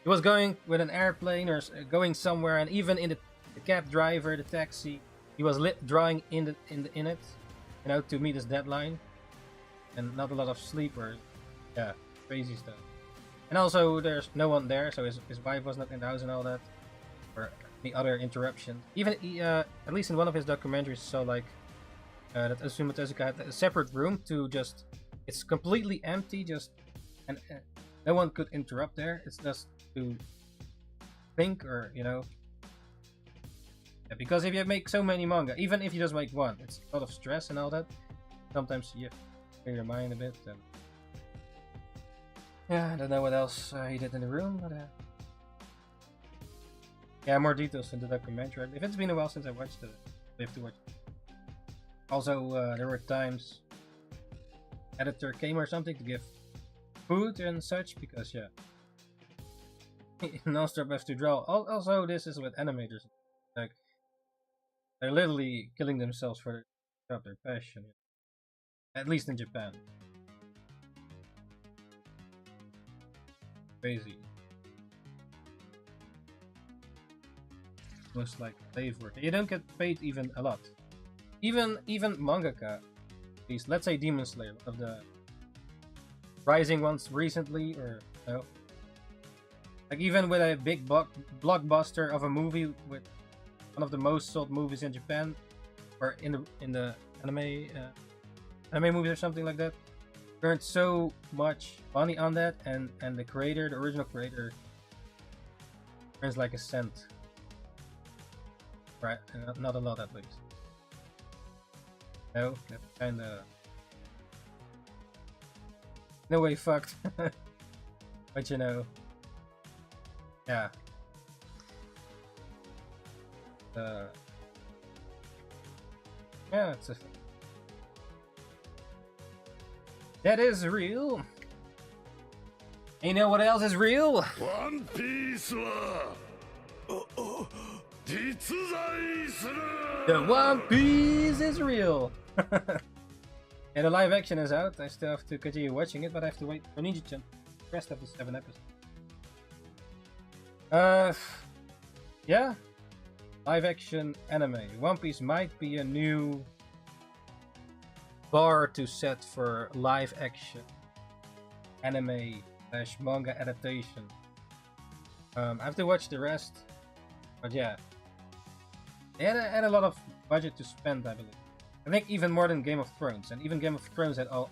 was going with an airplane or going somewhere, and even in the cab driver, the taxi, he was drawing in it, you know, to meet his deadline, and not a lot of sleep or, yeah, crazy stuff. And also, there's no one there, so his wife was not in the house and all that, or any other interruption. Even at least in one of his documentaries, saw like that Osamu Tezuka had a separate room to just, it's completely empty, just, and no one could interrupt there. It's just to think, or you know. Yeah, because if you make so many manga, even if you just make one, it's a lot of stress and all that. Sometimes you clear your mind a bit. And yeah, I don't know what else he did in the room, but yeah, more details in the documentary. If it's been a while since I watched it, I have to watch it. Also, there were times editor came or something to give food and such, because yeah, non-stop have to draw. Also, this is with animators, like they're literally killing themselves for their passion, at least in Japan. Crazy. Most like slave work. You don't get paid even a lot. Even mangaka, at least, let's say Demon Slayer, one of the rising ones recently, or no, like even with a big blockbuster of a movie, with one of the most sold movies in Japan, or in the anime movies or something like that, earned so much money on that, and the original creator, earns like a cent, right? Not a lot, at least. No, that's kinda no way fucked. But you know, yeah. Yeah, it's a that is real. And you know what else is real? One Piece The One Piece is real. And the live action is out. I still have to continue watching it, but I have to wait for Ninjakees. The rest of the 7 episodes. Yeah. Live action anime. One Piece might be a new bar to set for live action anime slash manga adaptation. I have to watch the rest, but yeah, they had a lot of budget to spend, I believe. I think even more than Game of Thrones, and even Game of Thrones had all.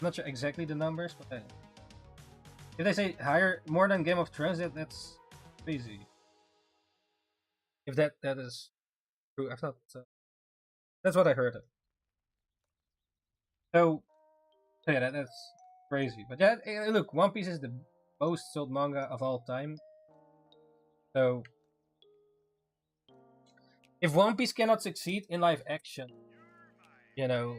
I'm not sure exactly the numbers, but if they say higher, more than Game of Thrones, that's crazy. If that is true, I've not. That's what I heard. So yeah, that's crazy. But yeah, look, One Piece is the most sold manga of all time. So if One Piece cannot succeed in live action, you know,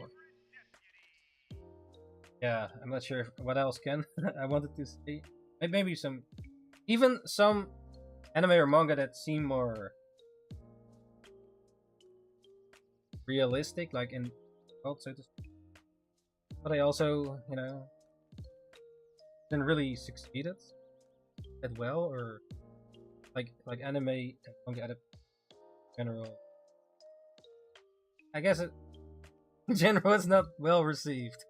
yeah, I'm not sure what else can. I wanted to say maybe even some anime or manga that seem more realistic, like in world, so to speak. But I also, didn't really succeeded that well, or like anime and manga in general. I guess in general it's not well received.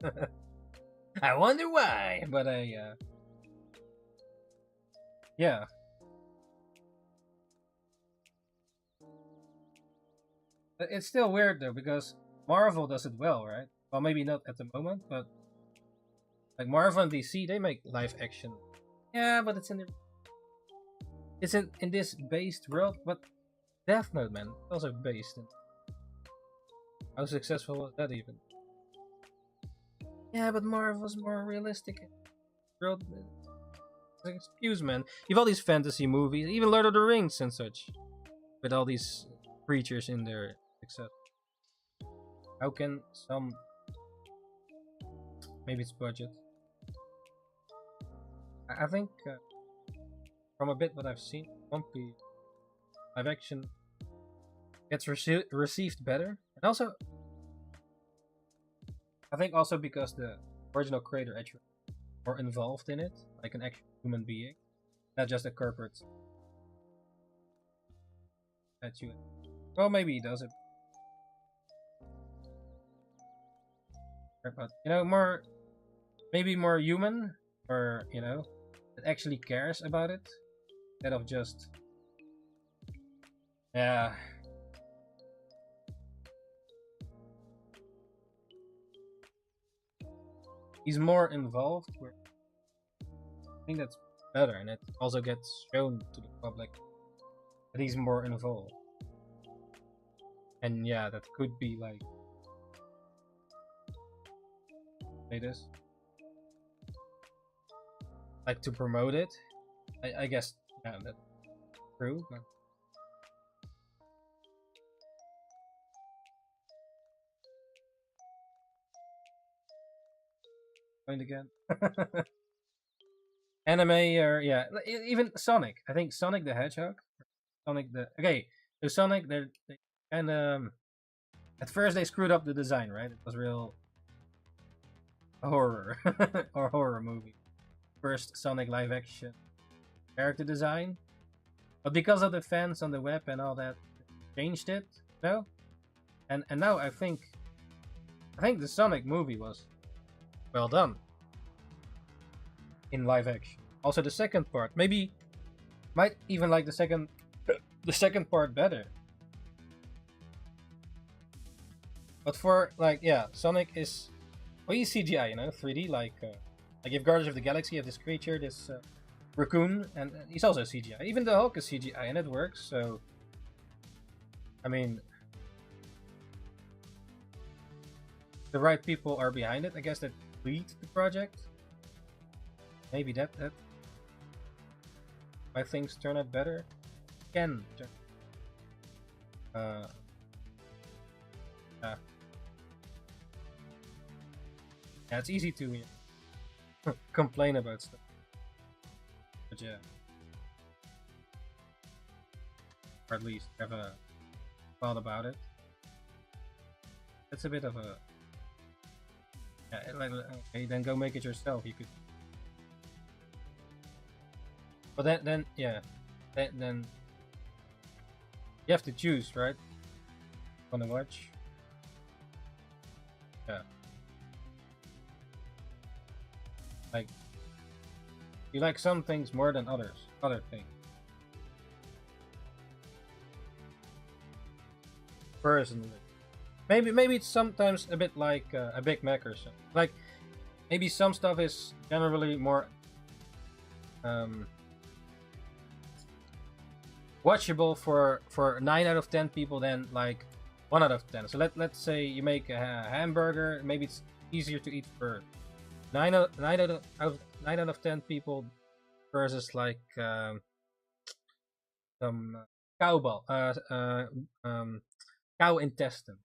I wonder why, but yeah. It's still weird though, because Marvel does it well, right? Well, maybe not at the moment, but like Marvel and DC, they make live action. Yeah, but it's in this based world. But Death Note, man, also based in. How successful was that even? Yeah, but Marvel's more realistic world. Excuse, man. You have all these fantasy movies, even Lord of the Rings and such, with all these creatures in there. Except, how can some? Maybe it's budget. I think from a bit what I've seen, One Piece live action gets received better, and also I think also because the original creator actually more involved in it, like an actual human being, not just a corporate that you. Well, maybe he does it, but maybe more human, or that actually cares about it, instead of just yeah. He's more involved. I think that's better, and it also gets shown to the public that he's more involved. And yeah, that could be like this, like to promote it. I guess yeah, that's true. But point again. Anime or yeah, even Sonic. I think Sonic the Hedgehog. Okay. So Sonic, they and at first they screwed up the design, right? It was real horror or horror movie. First Sonic live action character design, but because of the fans on the web and all that, changed it. No, and now I think the Sonic movie was well done in live action. Also, the second part might even like the second part better. But for Sonic is he's CGI, 3D. Like if Guardians of the Galaxy, you have this creature, this raccoon, and he's also CGI. Even the Hulk is CGI, and it works. So, I mean, the right people are behind it. I guess that lead the project. Maybe that why things turn out better. Can turn. Yeah, it's easy to complain about stuff, but yeah, or at least have a thought about it. It's a bit of a okay, then go make it yourself. You could, but then you have to choose, right? Want to watch? Yeah. Like, you like some things more than other things. Personally. Maybe it's sometimes a bit like a Big Mac or something. Like, maybe some stuff is generally more watchable for 9 out of 10 people than like 1 out of 10. So let's say you make a hamburger, maybe it's easier to eat for 9 out of 10 people versus like some cow intestine.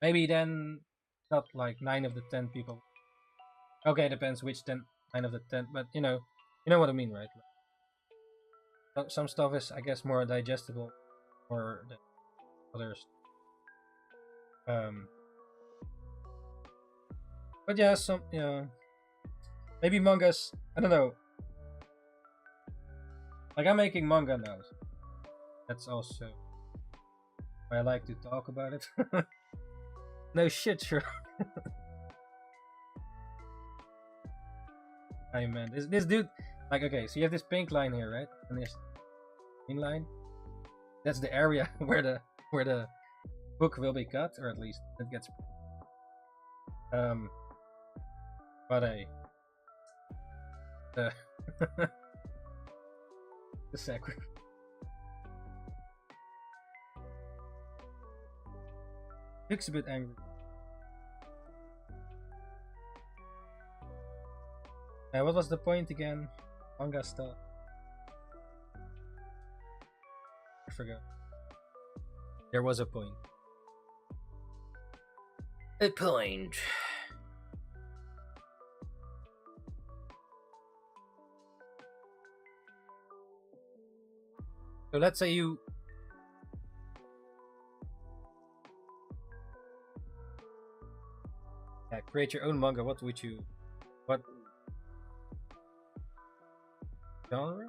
Maybe then not like 9 of the 10 people. Okay, depends which 9 of the 10, but you know what I mean, right? Some stuff is, I guess, more digestible or than others. But yeah, maybe mangas. I don't know. Like, I'm making manga now. So that's also why I like to talk about it. No shit, sure. I mean, this dude, like, okay, so you have this pink line here, right? And there's green line. That's the area where the book will be cut, or at least it gets. But the the sacred. Looks a bit angry. What was the point again? Manga stuff. I forgot. There was a point. A point. So let's say you create your own manga. What genre?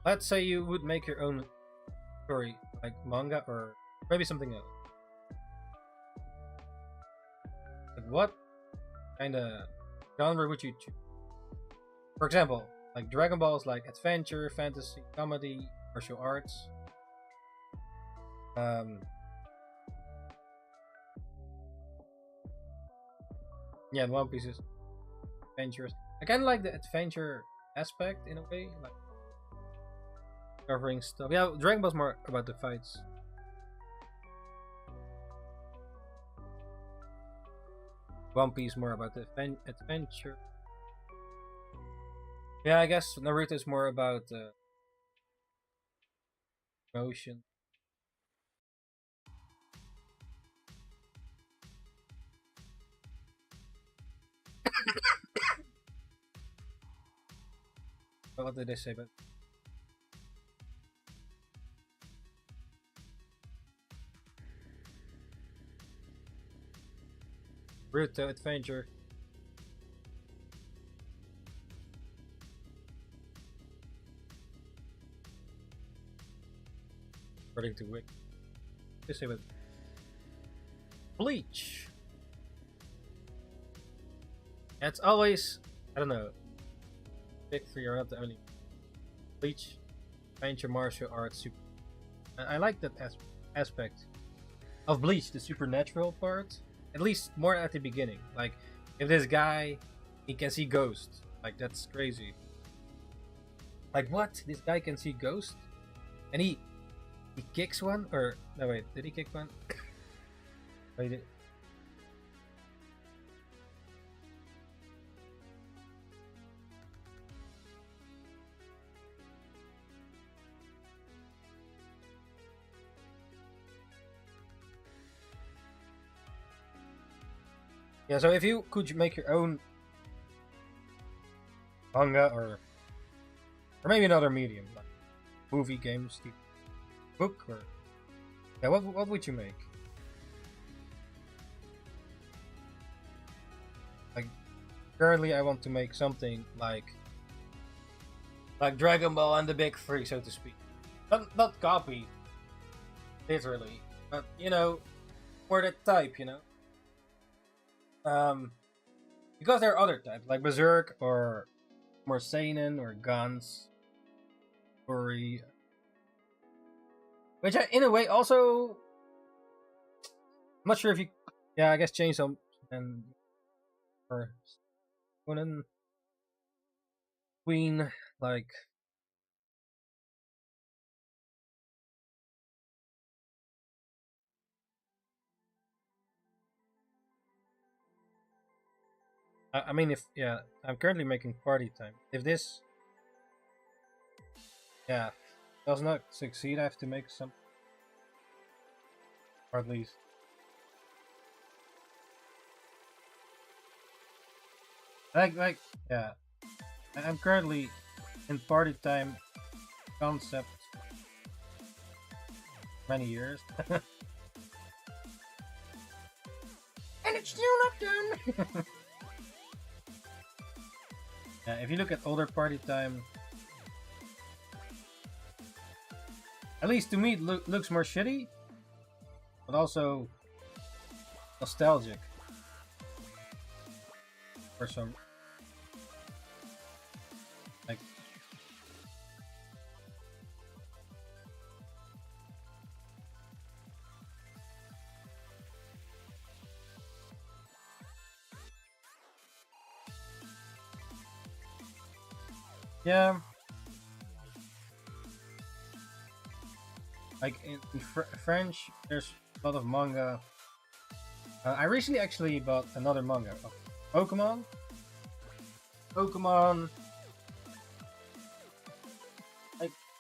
Let's say you would make your own story, like manga or maybe something else. Like, what kind of genre would you choose? For example, like Dragon Ball is like adventure, fantasy, comedy, martial arts. Yeah, and One Piece is adventurous. I kind of like the adventure aspect in a way, like covering stuff. Yeah, Dragon Ball's more about the fights. One Piece more about the adventure. Yeah, I guess Naruto is more about emotion. What did they say about Naruto adventure? According to Wiki. They say about Bleach. It's always, I don't know, big three are not the only. Bleach, adventure, martial arts, super. I like that aspect of Bleach, the supernatural part. At least more at the beginning. Like, if this guy, he can see ghosts. Like, that's crazy. Like, what? This guy can see ghosts? And he kicks one? Or, no wait, did he kick one? Oh, he did. Yeah, so if you could make your own manga or maybe another medium, like movie, games, book, or yeah, what would you make? Like, currently I want to make something like Dragon Ball and the Big Three, so to speak. not copy, literally, but you know, for that type, you know. Because there are other types like Berserk or more seinen or guns, story, which in a way also, I'm not sure if you, yeah, I guess Chainsaw and or Conan, Queen, like. I mean, if yeah, I'm currently making party time. If this, yeah, does not succeed, I have to make some, or at least. Like, yeah. I'm currently in party time concept many years. And it's still not done! Yeah, if you look at older party time, at least to me it looks more shitty, but also nostalgic. For some, like, yeah, like in French, there's a lot of manga. I recently actually bought another manga of Pokemon.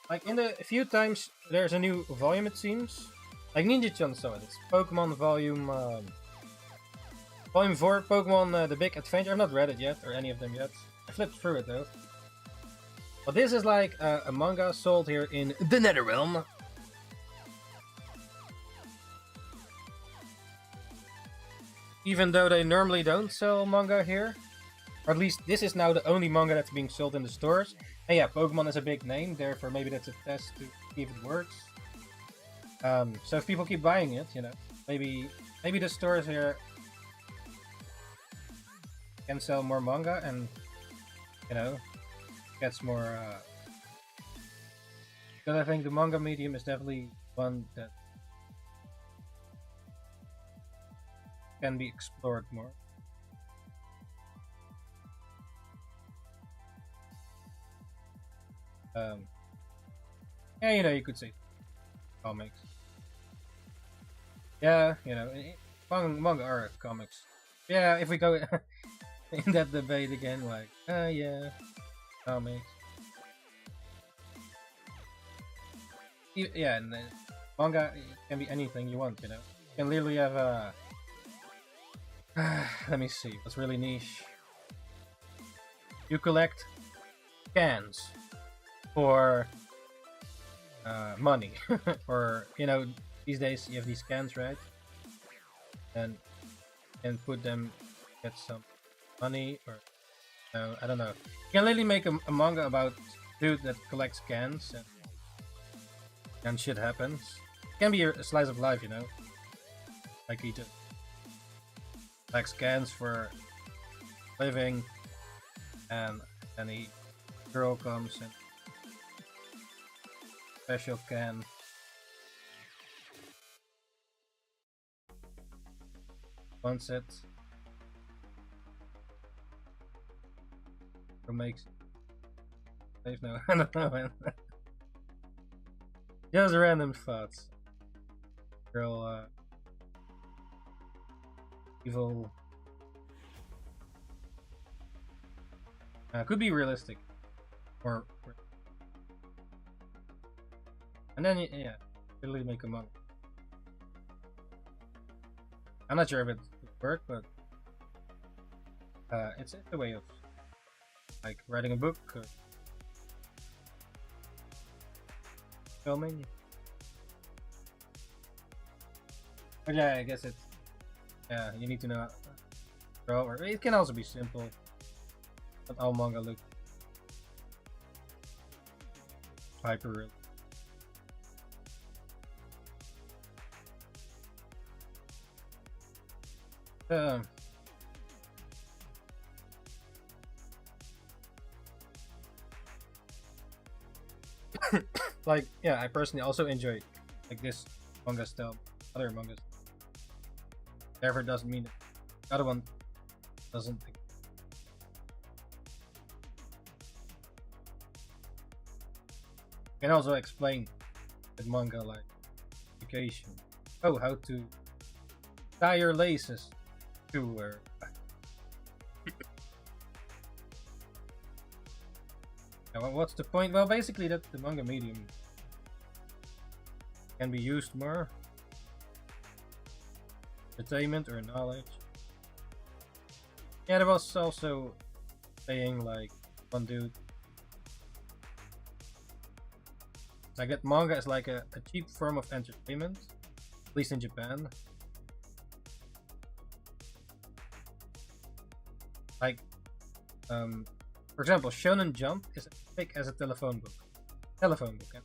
Like in a few times there's a new volume, it seems. Like Ninja-chan saw it. It's Pokemon Volume 4, Pokemon The Big Adventure. I've not read it yet, or any of them yet. I flipped through it though. But this is like a manga sold here in the Netherrealm. Even though they normally don't sell manga here. Or at least this is now the only manga that's being sold in the stores. And yeah, Pokemon is a big name, therefore maybe that's a test to see if it works. So if people keep buying it, you know, maybe the stores here can sell more manga and, you know, gets more. Because I think the manga medium is definitely one that can be explored more. Yeah, you know, you could say comics. Yeah, you know, manga are comics. Yeah, if we go in that debate again, like, yeah, comics. Yeah, and then manga can be anything you want, you know. You can literally have a. Let me see, what's really niche. You collect cans for money, or you know, these days you have these cans, right? And put them, get some money, or no, I don't know. You can literally make a manga about dude that collects cans and shit happens. It can be a slice of life, you know. Like he just collects cans for living, and then the girl comes and special can. Wants it. Or makes. No, I don't know, man. Just random thoughts. Girl, evil. Could be realistic, or and then yeah, really make a manga. I'm not sure if it would work, but it's a way of like writing a book, or filming. But yeah, I guess it's you need to know draw, or it can also be simple. But all manga look hyper real. Um, like, yeah, I personally also enjoy like this manga style, other mangas. Therefore, doesn't mean that the other one doesn't. Can also explain with manga like education. Oh, how to tie your laces to what's the point? Well, basically that the manga medium can be used more entertainment or knowledge. Yeah, there was also saying like one dude like that manga is like a cheap form of entertainment, at least in Japan. Like, for example, Shonen Jump is as thick as a telephone book. And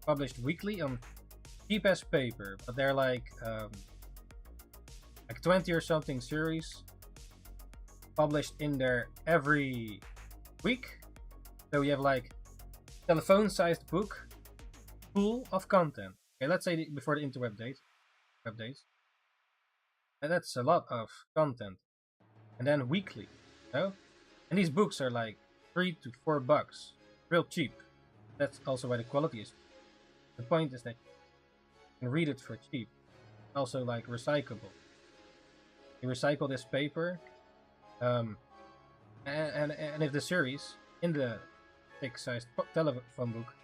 published weekly on cheap as paper, but they're like 20 or something series published in there every week. So you have like telephone-sized book full of content. Okay, let's say before the interweb days, and that's a lot of content. And then weekly, you know? And these books are like $3 to $4, real cheap. That's also why the quality is. The point is that you can read it for cheap. Also like recyclable. You recycle this paper, and if the series in the thick-sized telephone book,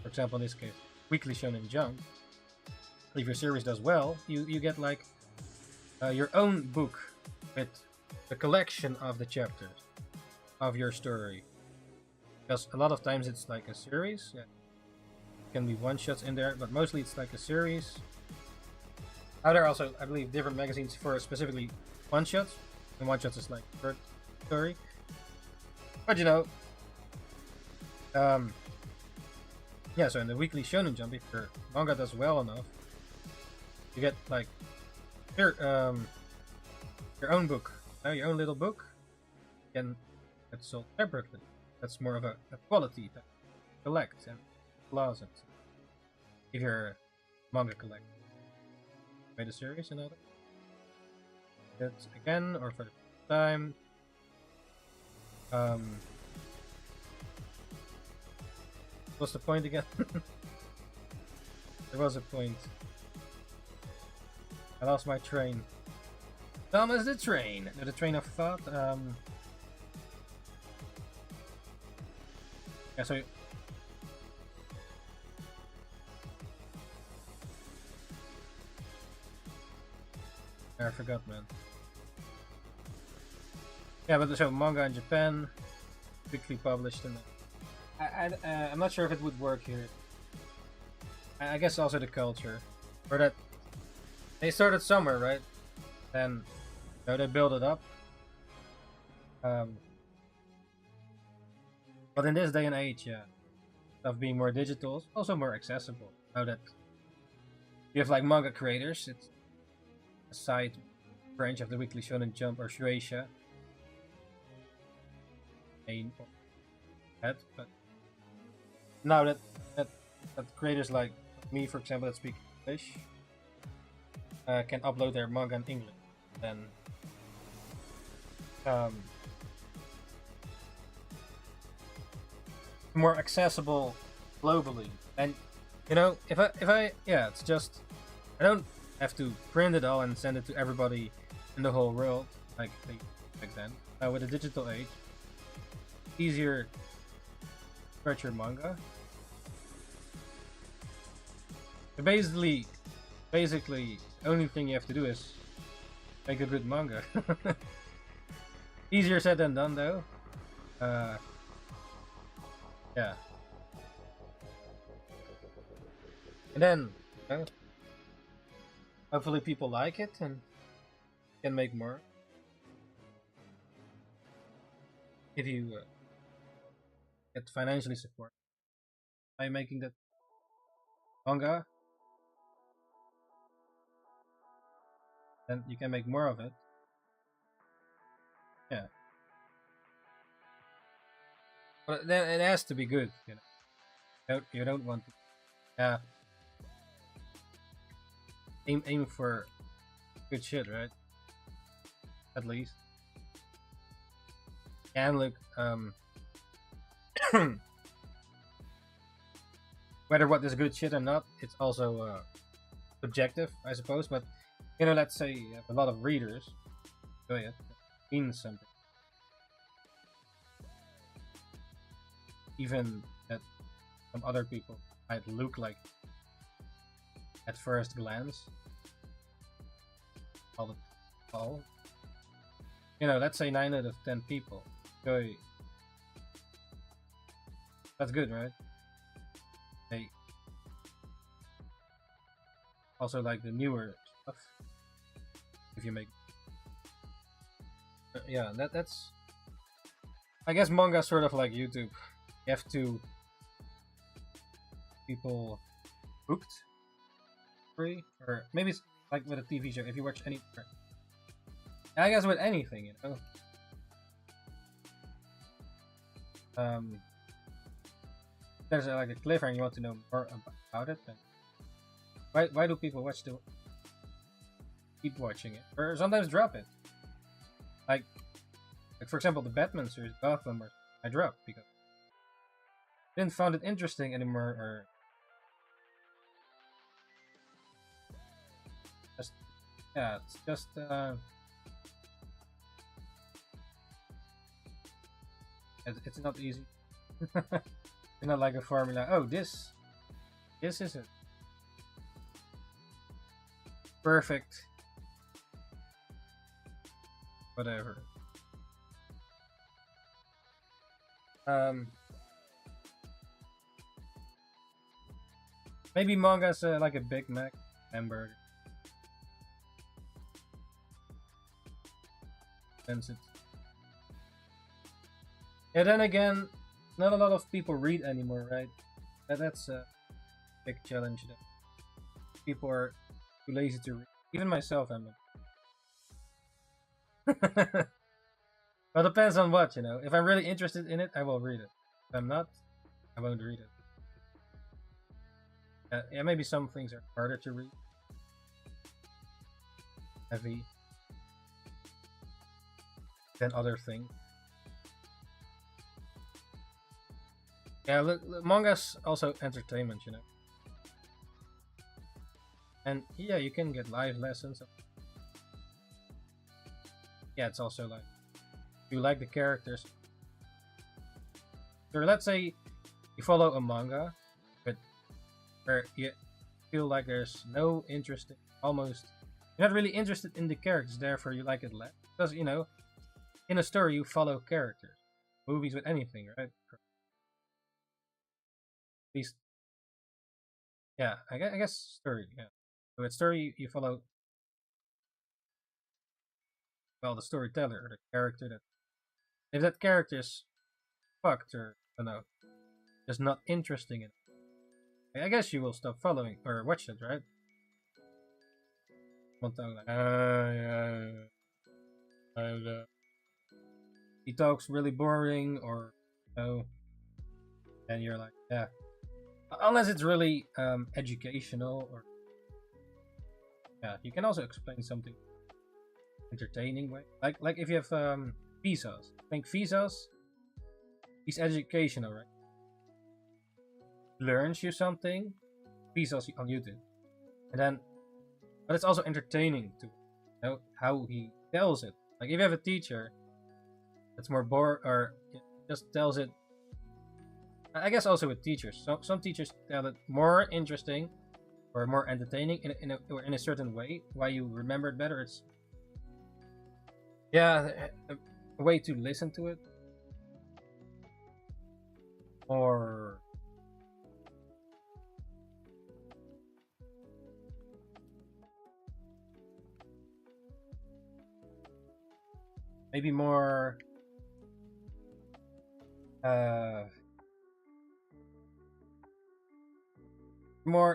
for example in this case, Weekly Shonen Jump, if your series does well, you get like your own book with the collection of the chapters of your story. Because a lot of times it's like a series. Yeah. It can be one-shots in there, but mostly it's like a series. Now there are also, I believe, different magazines for specifically one-shots. And one-shots is like short story. But you know, yeah, so in the Weekly Shonen Jump, if your manga does well enough, you get like your own book. Now your own little book can get sold separately. That's more of a quality that you collect and closet. If you're a manga collector. By the series and all that. That's again or for the first time. What's the point again? There was a point. I lost my train. Thomas the train. The train of thought. Yeah, so I forgot, man. Yeah, but so manga in Japan, quickly published, and I'm not sure if it would work here. I guess also the culture, or that they started somewhere, right? And you know, they build it up. But in this day and age, yeah, of being more digital, it's also more accessible. Now that you have like manga creators, it's a side branch of the Weekly Shonen Jump or Shueisha. Main head, but now that creators like me, for example, that speak English, can upload their manga in English, then more accessible globally. And you know, if I yeah, it's just I don't have to print it all and send it to everybody in the whole world like back then. Now with the digital age, easier to spread your manga. But basically, the only thing you have to do is make a good manga. Easier said than done, though. Yeah. And then, hopefully people like it and can make more. If you get financially support by making that manga. then you can make more of it. Yeah. But then it has to be good, you know. You don't want to, yeah. Aim for good shit, right? At least. And look, whether what is good shit or not, it's also subjective, I suppose. But you know, let's say you have a lot of readers. Oh yeah, that means something. Even that some other people might look like at first glance. All, you know, let's say 9 out of 10 people. Go. That's good, right? They also like the newer stuff. If you make, yeah, that's. I guess manga sort of like YouTube. You have to people hooked, free, or maybe it's like with a TV show. If you watch any, I guess with anything, you know. There's like a cliffhanger and you want to know more about it, then why do people keep watching it, or sometimes drop it? Like for example, the Batman series, Gotham, or I dropped because I didn't find it interesting anymore, or just it's just it's not easy. It's not like a formula. Oh, this is it. Perfect. Whatever. Maybe manga's like a Big Mac hamburger. Yeah, then again, not a lot of people read anymore, right? That's a big challenge. That people are too lazy to read. Even myself, I'm. Well, depends on what, you know. If I'm really interested in it, I will read it. If I'm not, I won't read it. Yeah, maybe some things are harder to read. Heavy. Than other things. Yeah, look, manga's also entertainment, you know. And yeah, you can get live lessons. Yeah, it's also like, you like the characters. So let's say you follow a manga, but where you feel like there's no interest, almost, you're not really interested in the characters, therefore you like it less. Because, you know, in a story you follow characters. Movies with anything, right? Least, yeah, I guess story, yeah. So with story, you follow, well, the storyteller, or the character that, if that character is fucked, or, I don't know, just not interesting in it, I guess you will stop following, or watch it, right? One time, like, yeah, and, he talks really boring, or, you know, and you're like, yeah. Unless it's really educational, or yeah, you can also explain something entertaining way. Like if you have Vsauce. I think Vsauce, he's educational, right? Learns you something, Vsauce on YouTube, and then, but it's also entertaining too. You know how he tells it. Like if you have a teacher that's more bored, or just tells it. I guess also with teachers. Some teachers tell it more interesting or more entertaining in a certain way. Why you remember it better? It's, yeah, a way to listen to it, or maybe more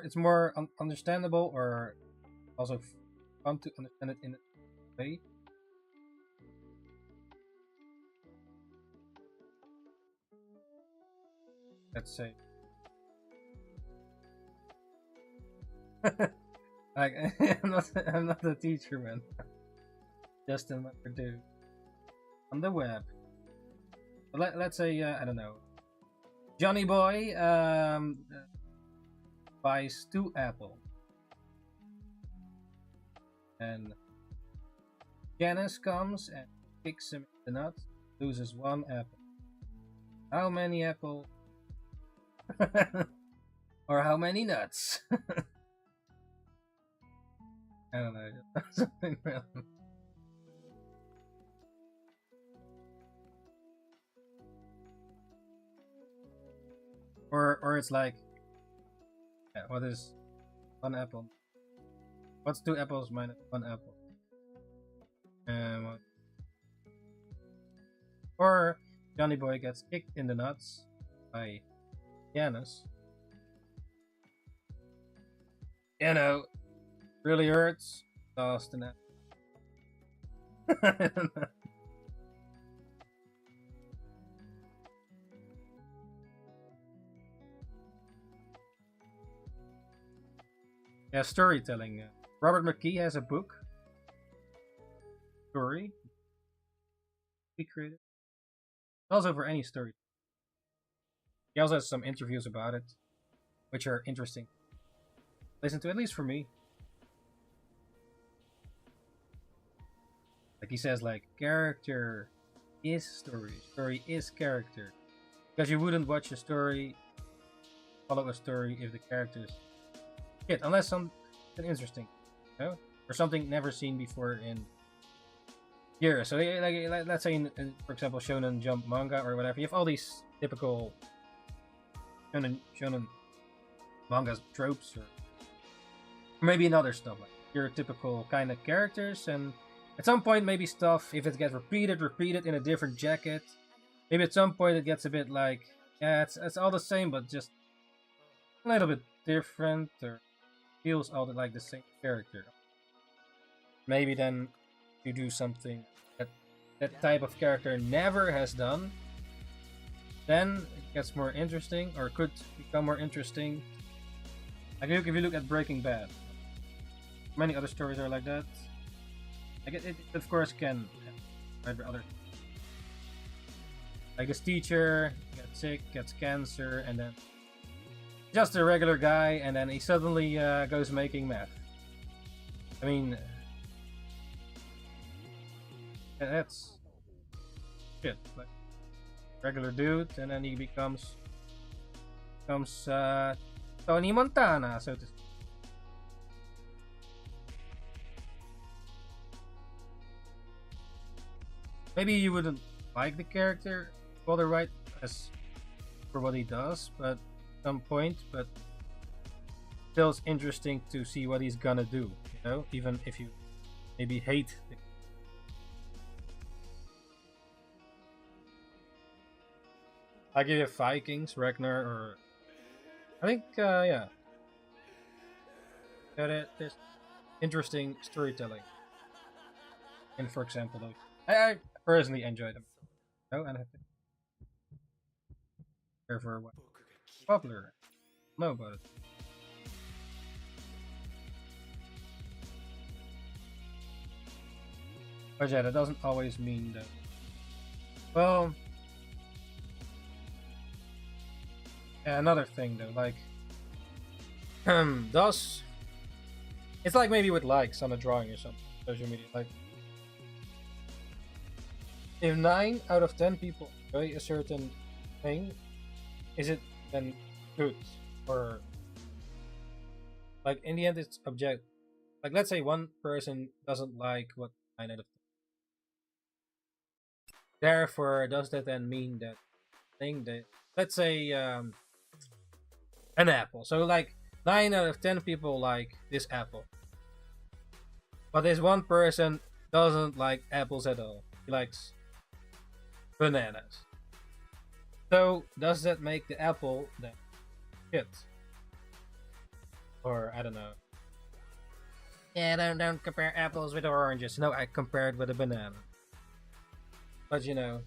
it's more understandable, or also want to understand it in a way. Let's say. Like, I'm not a teacher, man. Just another dude on the web. But let's say, I don't know. Johnny Boy buys 2 apples. And Janice comes and kicks him in the nuts, loses 1 apple. How many apples? Or how many nuts? I don't know. Something random. Or it's like, yeah, what is 1 apple? What's 2 apples minus 1 apple? What? Or Johnny Boy gets kicked in the nuts by Janice. You know, really hurts. Lost an apple. I don't know. Yeah, storytelling. Robert McKee has a book. Story. He created. Also for any story. He also has some interviews about it, which are interesting. Listen to, at least for me. Like he says, like, character is story. Story is character. Because you wouldn't watch a story, follow a story if the characters shit, unless something interesting, you know? Or something never seen before in years. So like let's say in, for example, Shonen Jump manga or whatever, you have all these typical shonen manga tropes, or maybe in other stuff, like your typical kind of characters, and at some point maybe stuff, if it gets repeated in a different jacket, maybe at some point it gets a bit like, yeah, it's all the same but just a little bit different, or feels all like the same character. Maybe then you do something that that type of character never has done, then it gets more interesting, or could become more interesting. Like if you look at Breaking Bad, many other stories are like that. Like it of course can every other, like this teacher gets sick, gets cancer, and then just a regular guy, and then he suddenly goes making meth. I mean, that's shit. Like regular dude, and then he becomes Tony Montana, so to speak. Maybe you wouldn't like the character Walter White as for what he does, but some point, but still it's interesting to see what he's gonna do, you know, even if you maybe hate the... I give you Vikings, Ragnar, or I think yeah, there's interesting storytelling, and for example those I personally enjoy them. No, and I think therefore what popular. No, about it. But yeah, that doesn't always mean that. Well, yeah, another thing though, like, does it's like maybe with likes on a drawing or something, social media. Like, if 9 out of 10 people enjoy a certain thing, is it then good? Or like in the end it's object, like let's say one person doesn't like what 9 out of 10, therefore does that then mean that thing that, let's say an apple, so like 9 out of 10 people like this apple, but this one person doesn't like apples at all, he likes bananas, so does that make the apple then shit? Or I don't know. Yeah, don't compare apples with oranges. No, I compared with a banana. But you know.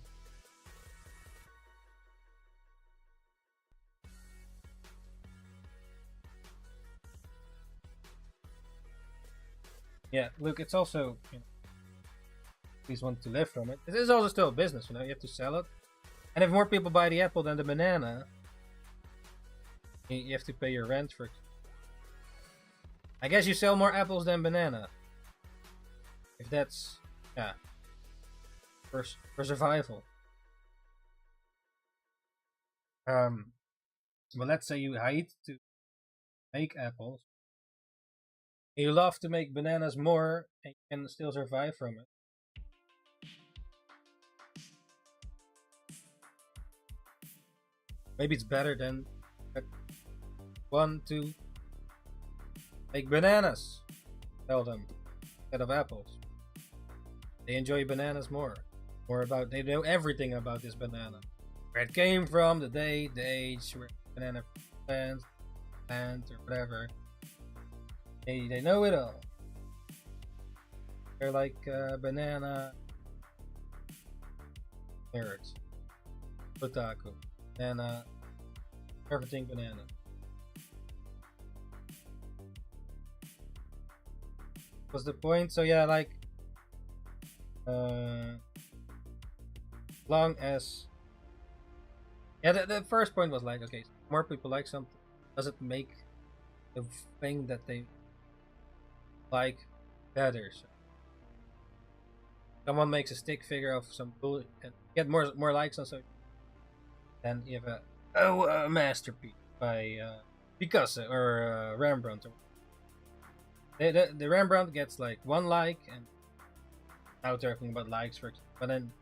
Yeah, look, it's also, you know, please want to live from it. It is also still a business, you know, you have to sell it. And if more people buy the apple than the banana, you have to pay your rent for it. I guess you sell more apples than banana. If that's, yeah, for survival. Well, let's say you hate to make apples. You love to make bananas more and you can still survive from it. Maybe it's better than one to make bananas. Tell them instead of apples. They enjoy bananas more. They know everything about this banana. Where it came from, the date, the age, where the banana plant or whatever. They know it all. They're like banana nerds. Otaku. Banana. Everything banana. What's the point? So yeah, like long as the first point was like, okay, more people like something, does it make the thing that they like better? So someone makes a stick figure of some bull and get more likes on, so then you have a masterpiece by Picasso or Rembrandt. The Rembrandt gets like 1 like, and now talking about likes for example, but then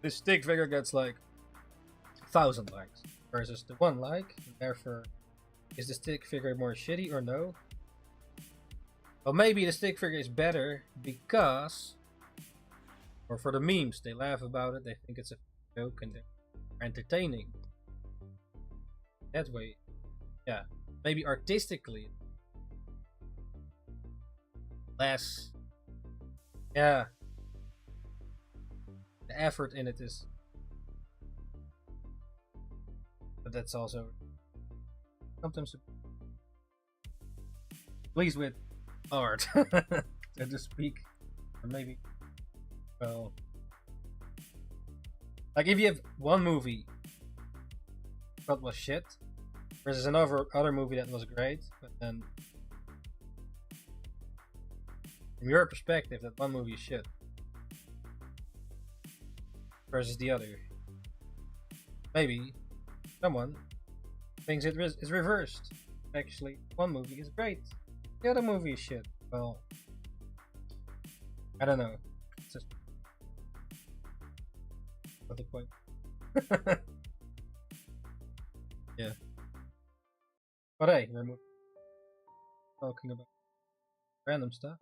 the stick figure gets like 1,000 likes versus the 1 like, and therefore is the stick figure more shitty or no? Well, maybe the stick figure is better because, or for the memes, they laugh about it, they think it's a joke and they're entertaining. That way, yeah, maybe artistically less, yeah, the effort in it is, but that's also sometimes pleased with art, so to speak, or maybe, well, like if you have one movie that was shit versus another movie that was great, but then from your perspective that one movie is shit versus the other, maybe someone thinks it is reversed. Actually, one movie is great, the other movie is shit. Well, I don't know. It's just what the point. Yeah. But hey, we're talking about random stuff.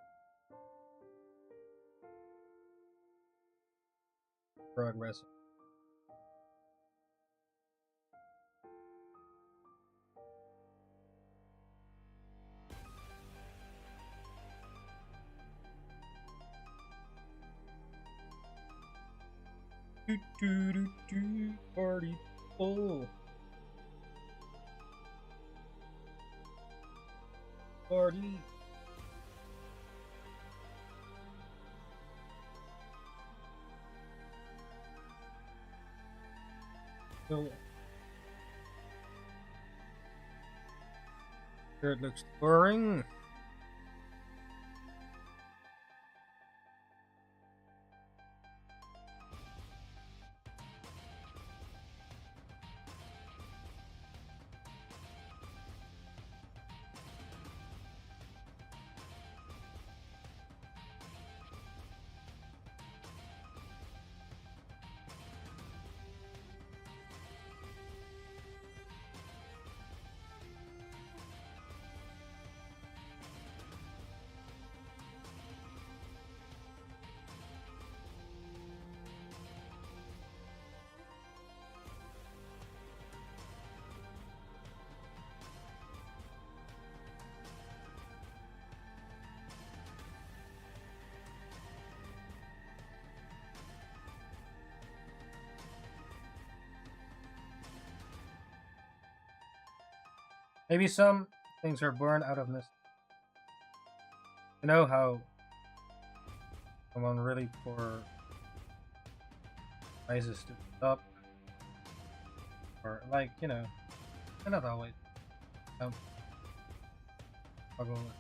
Progress. Party full. Party. So, sure, it looks boring. Maybe some things are born out of necessity. You know how someone really poor rises to the top, or like, you know, they're not always struggle.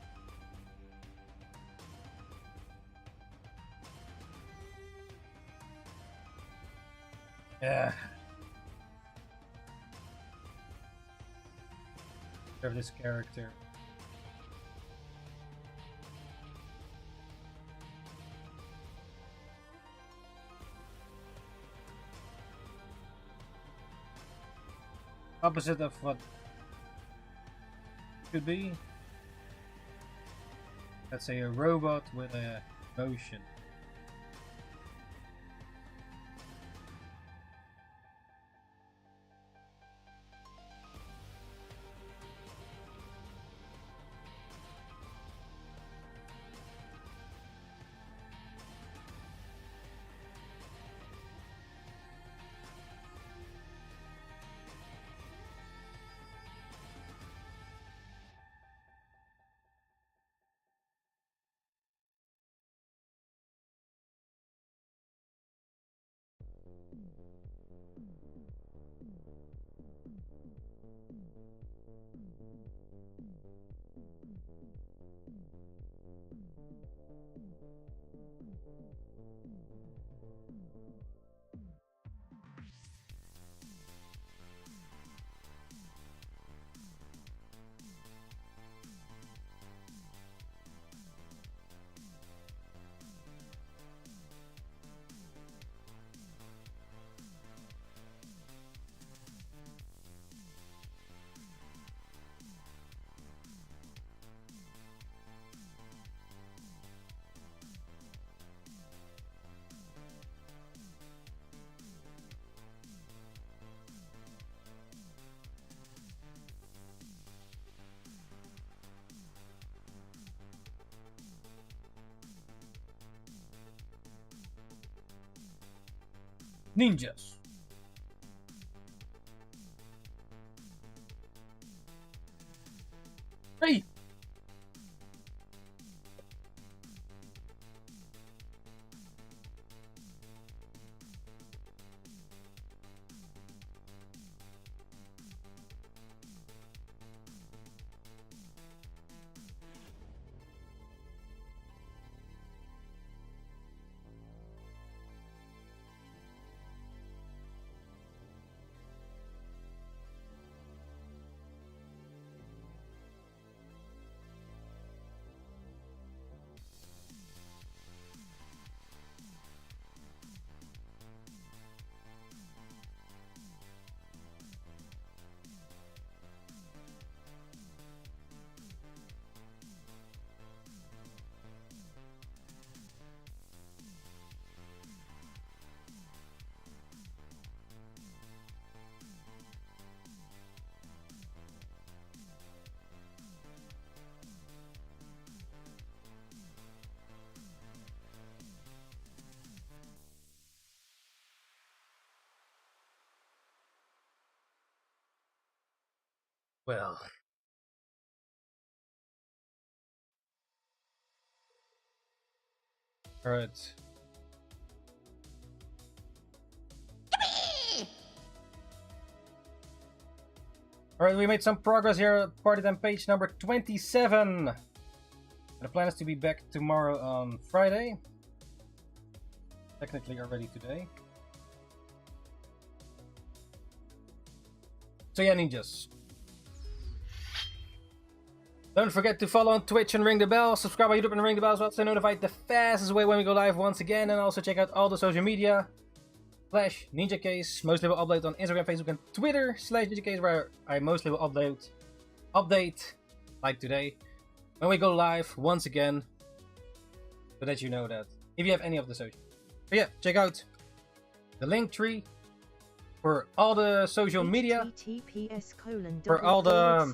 Yeah. Of this character. Opposite of what could be. Let's say a robot with a motion. Ninjas. Hey! Well. Alright. Alright, we made some progress here at Party Time page number 27. And the plan is to be back tomorrow on Friday. Technically already today. So yeah, ninjas. Don't forget to follow on Twitch and ring the bell. Subscribe on YouTube and ring the bell as well to stay notified the fastest way when we go live once again. And also check out all the social media. /Ninjakees. Mostly will upload on Instagram, Facebook and Twitter /Ninjakees, where I mostly will update like today when we go live once again. So that you know that. If you have any of the social. But yeah, check out the link tree for all the social media, for all the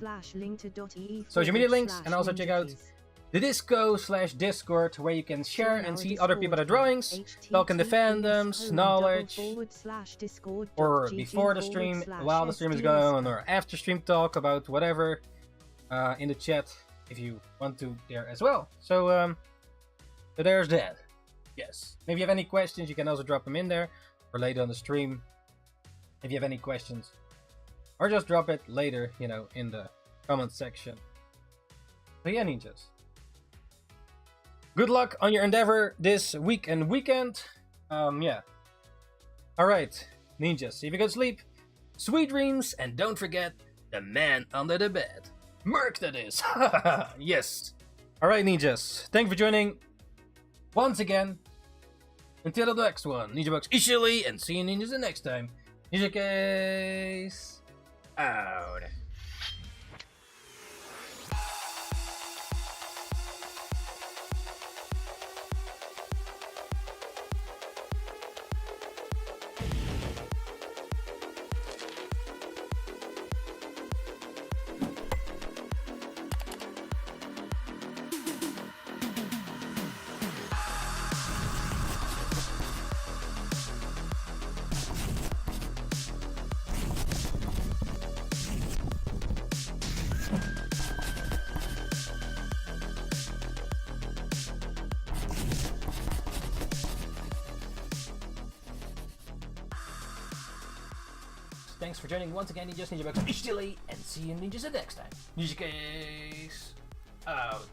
social media links, and also check out the Disco/Discord, where you can share and see other people's drawings, talk in the fandoms, knowledge, or before the stream, while the stream is going on, or after stream talk about whatever. in the chat if you want to there as well. So there's that. Yes. If you have any questions, you can also drop them in there or later on the stream. If you have any questions, or just drop it later, you know, in the comment section. So yeah, ninjas. Good luck on your endeavor this week and weekend. Yeah. Alright, ninjas, see if you can sleep. Sweet dreams, and don't forget the man under the bed. Merc, that is. Yes. Alright, ninjas. Thanks for joining once again. Until the next one, Ninja Box Ishili, and see you ninjas the next time. Ninjakees out. Thanks for joining once again, Ninjas, Ninja Box Ishili, and see you ninjas the next time. Ninjakees out.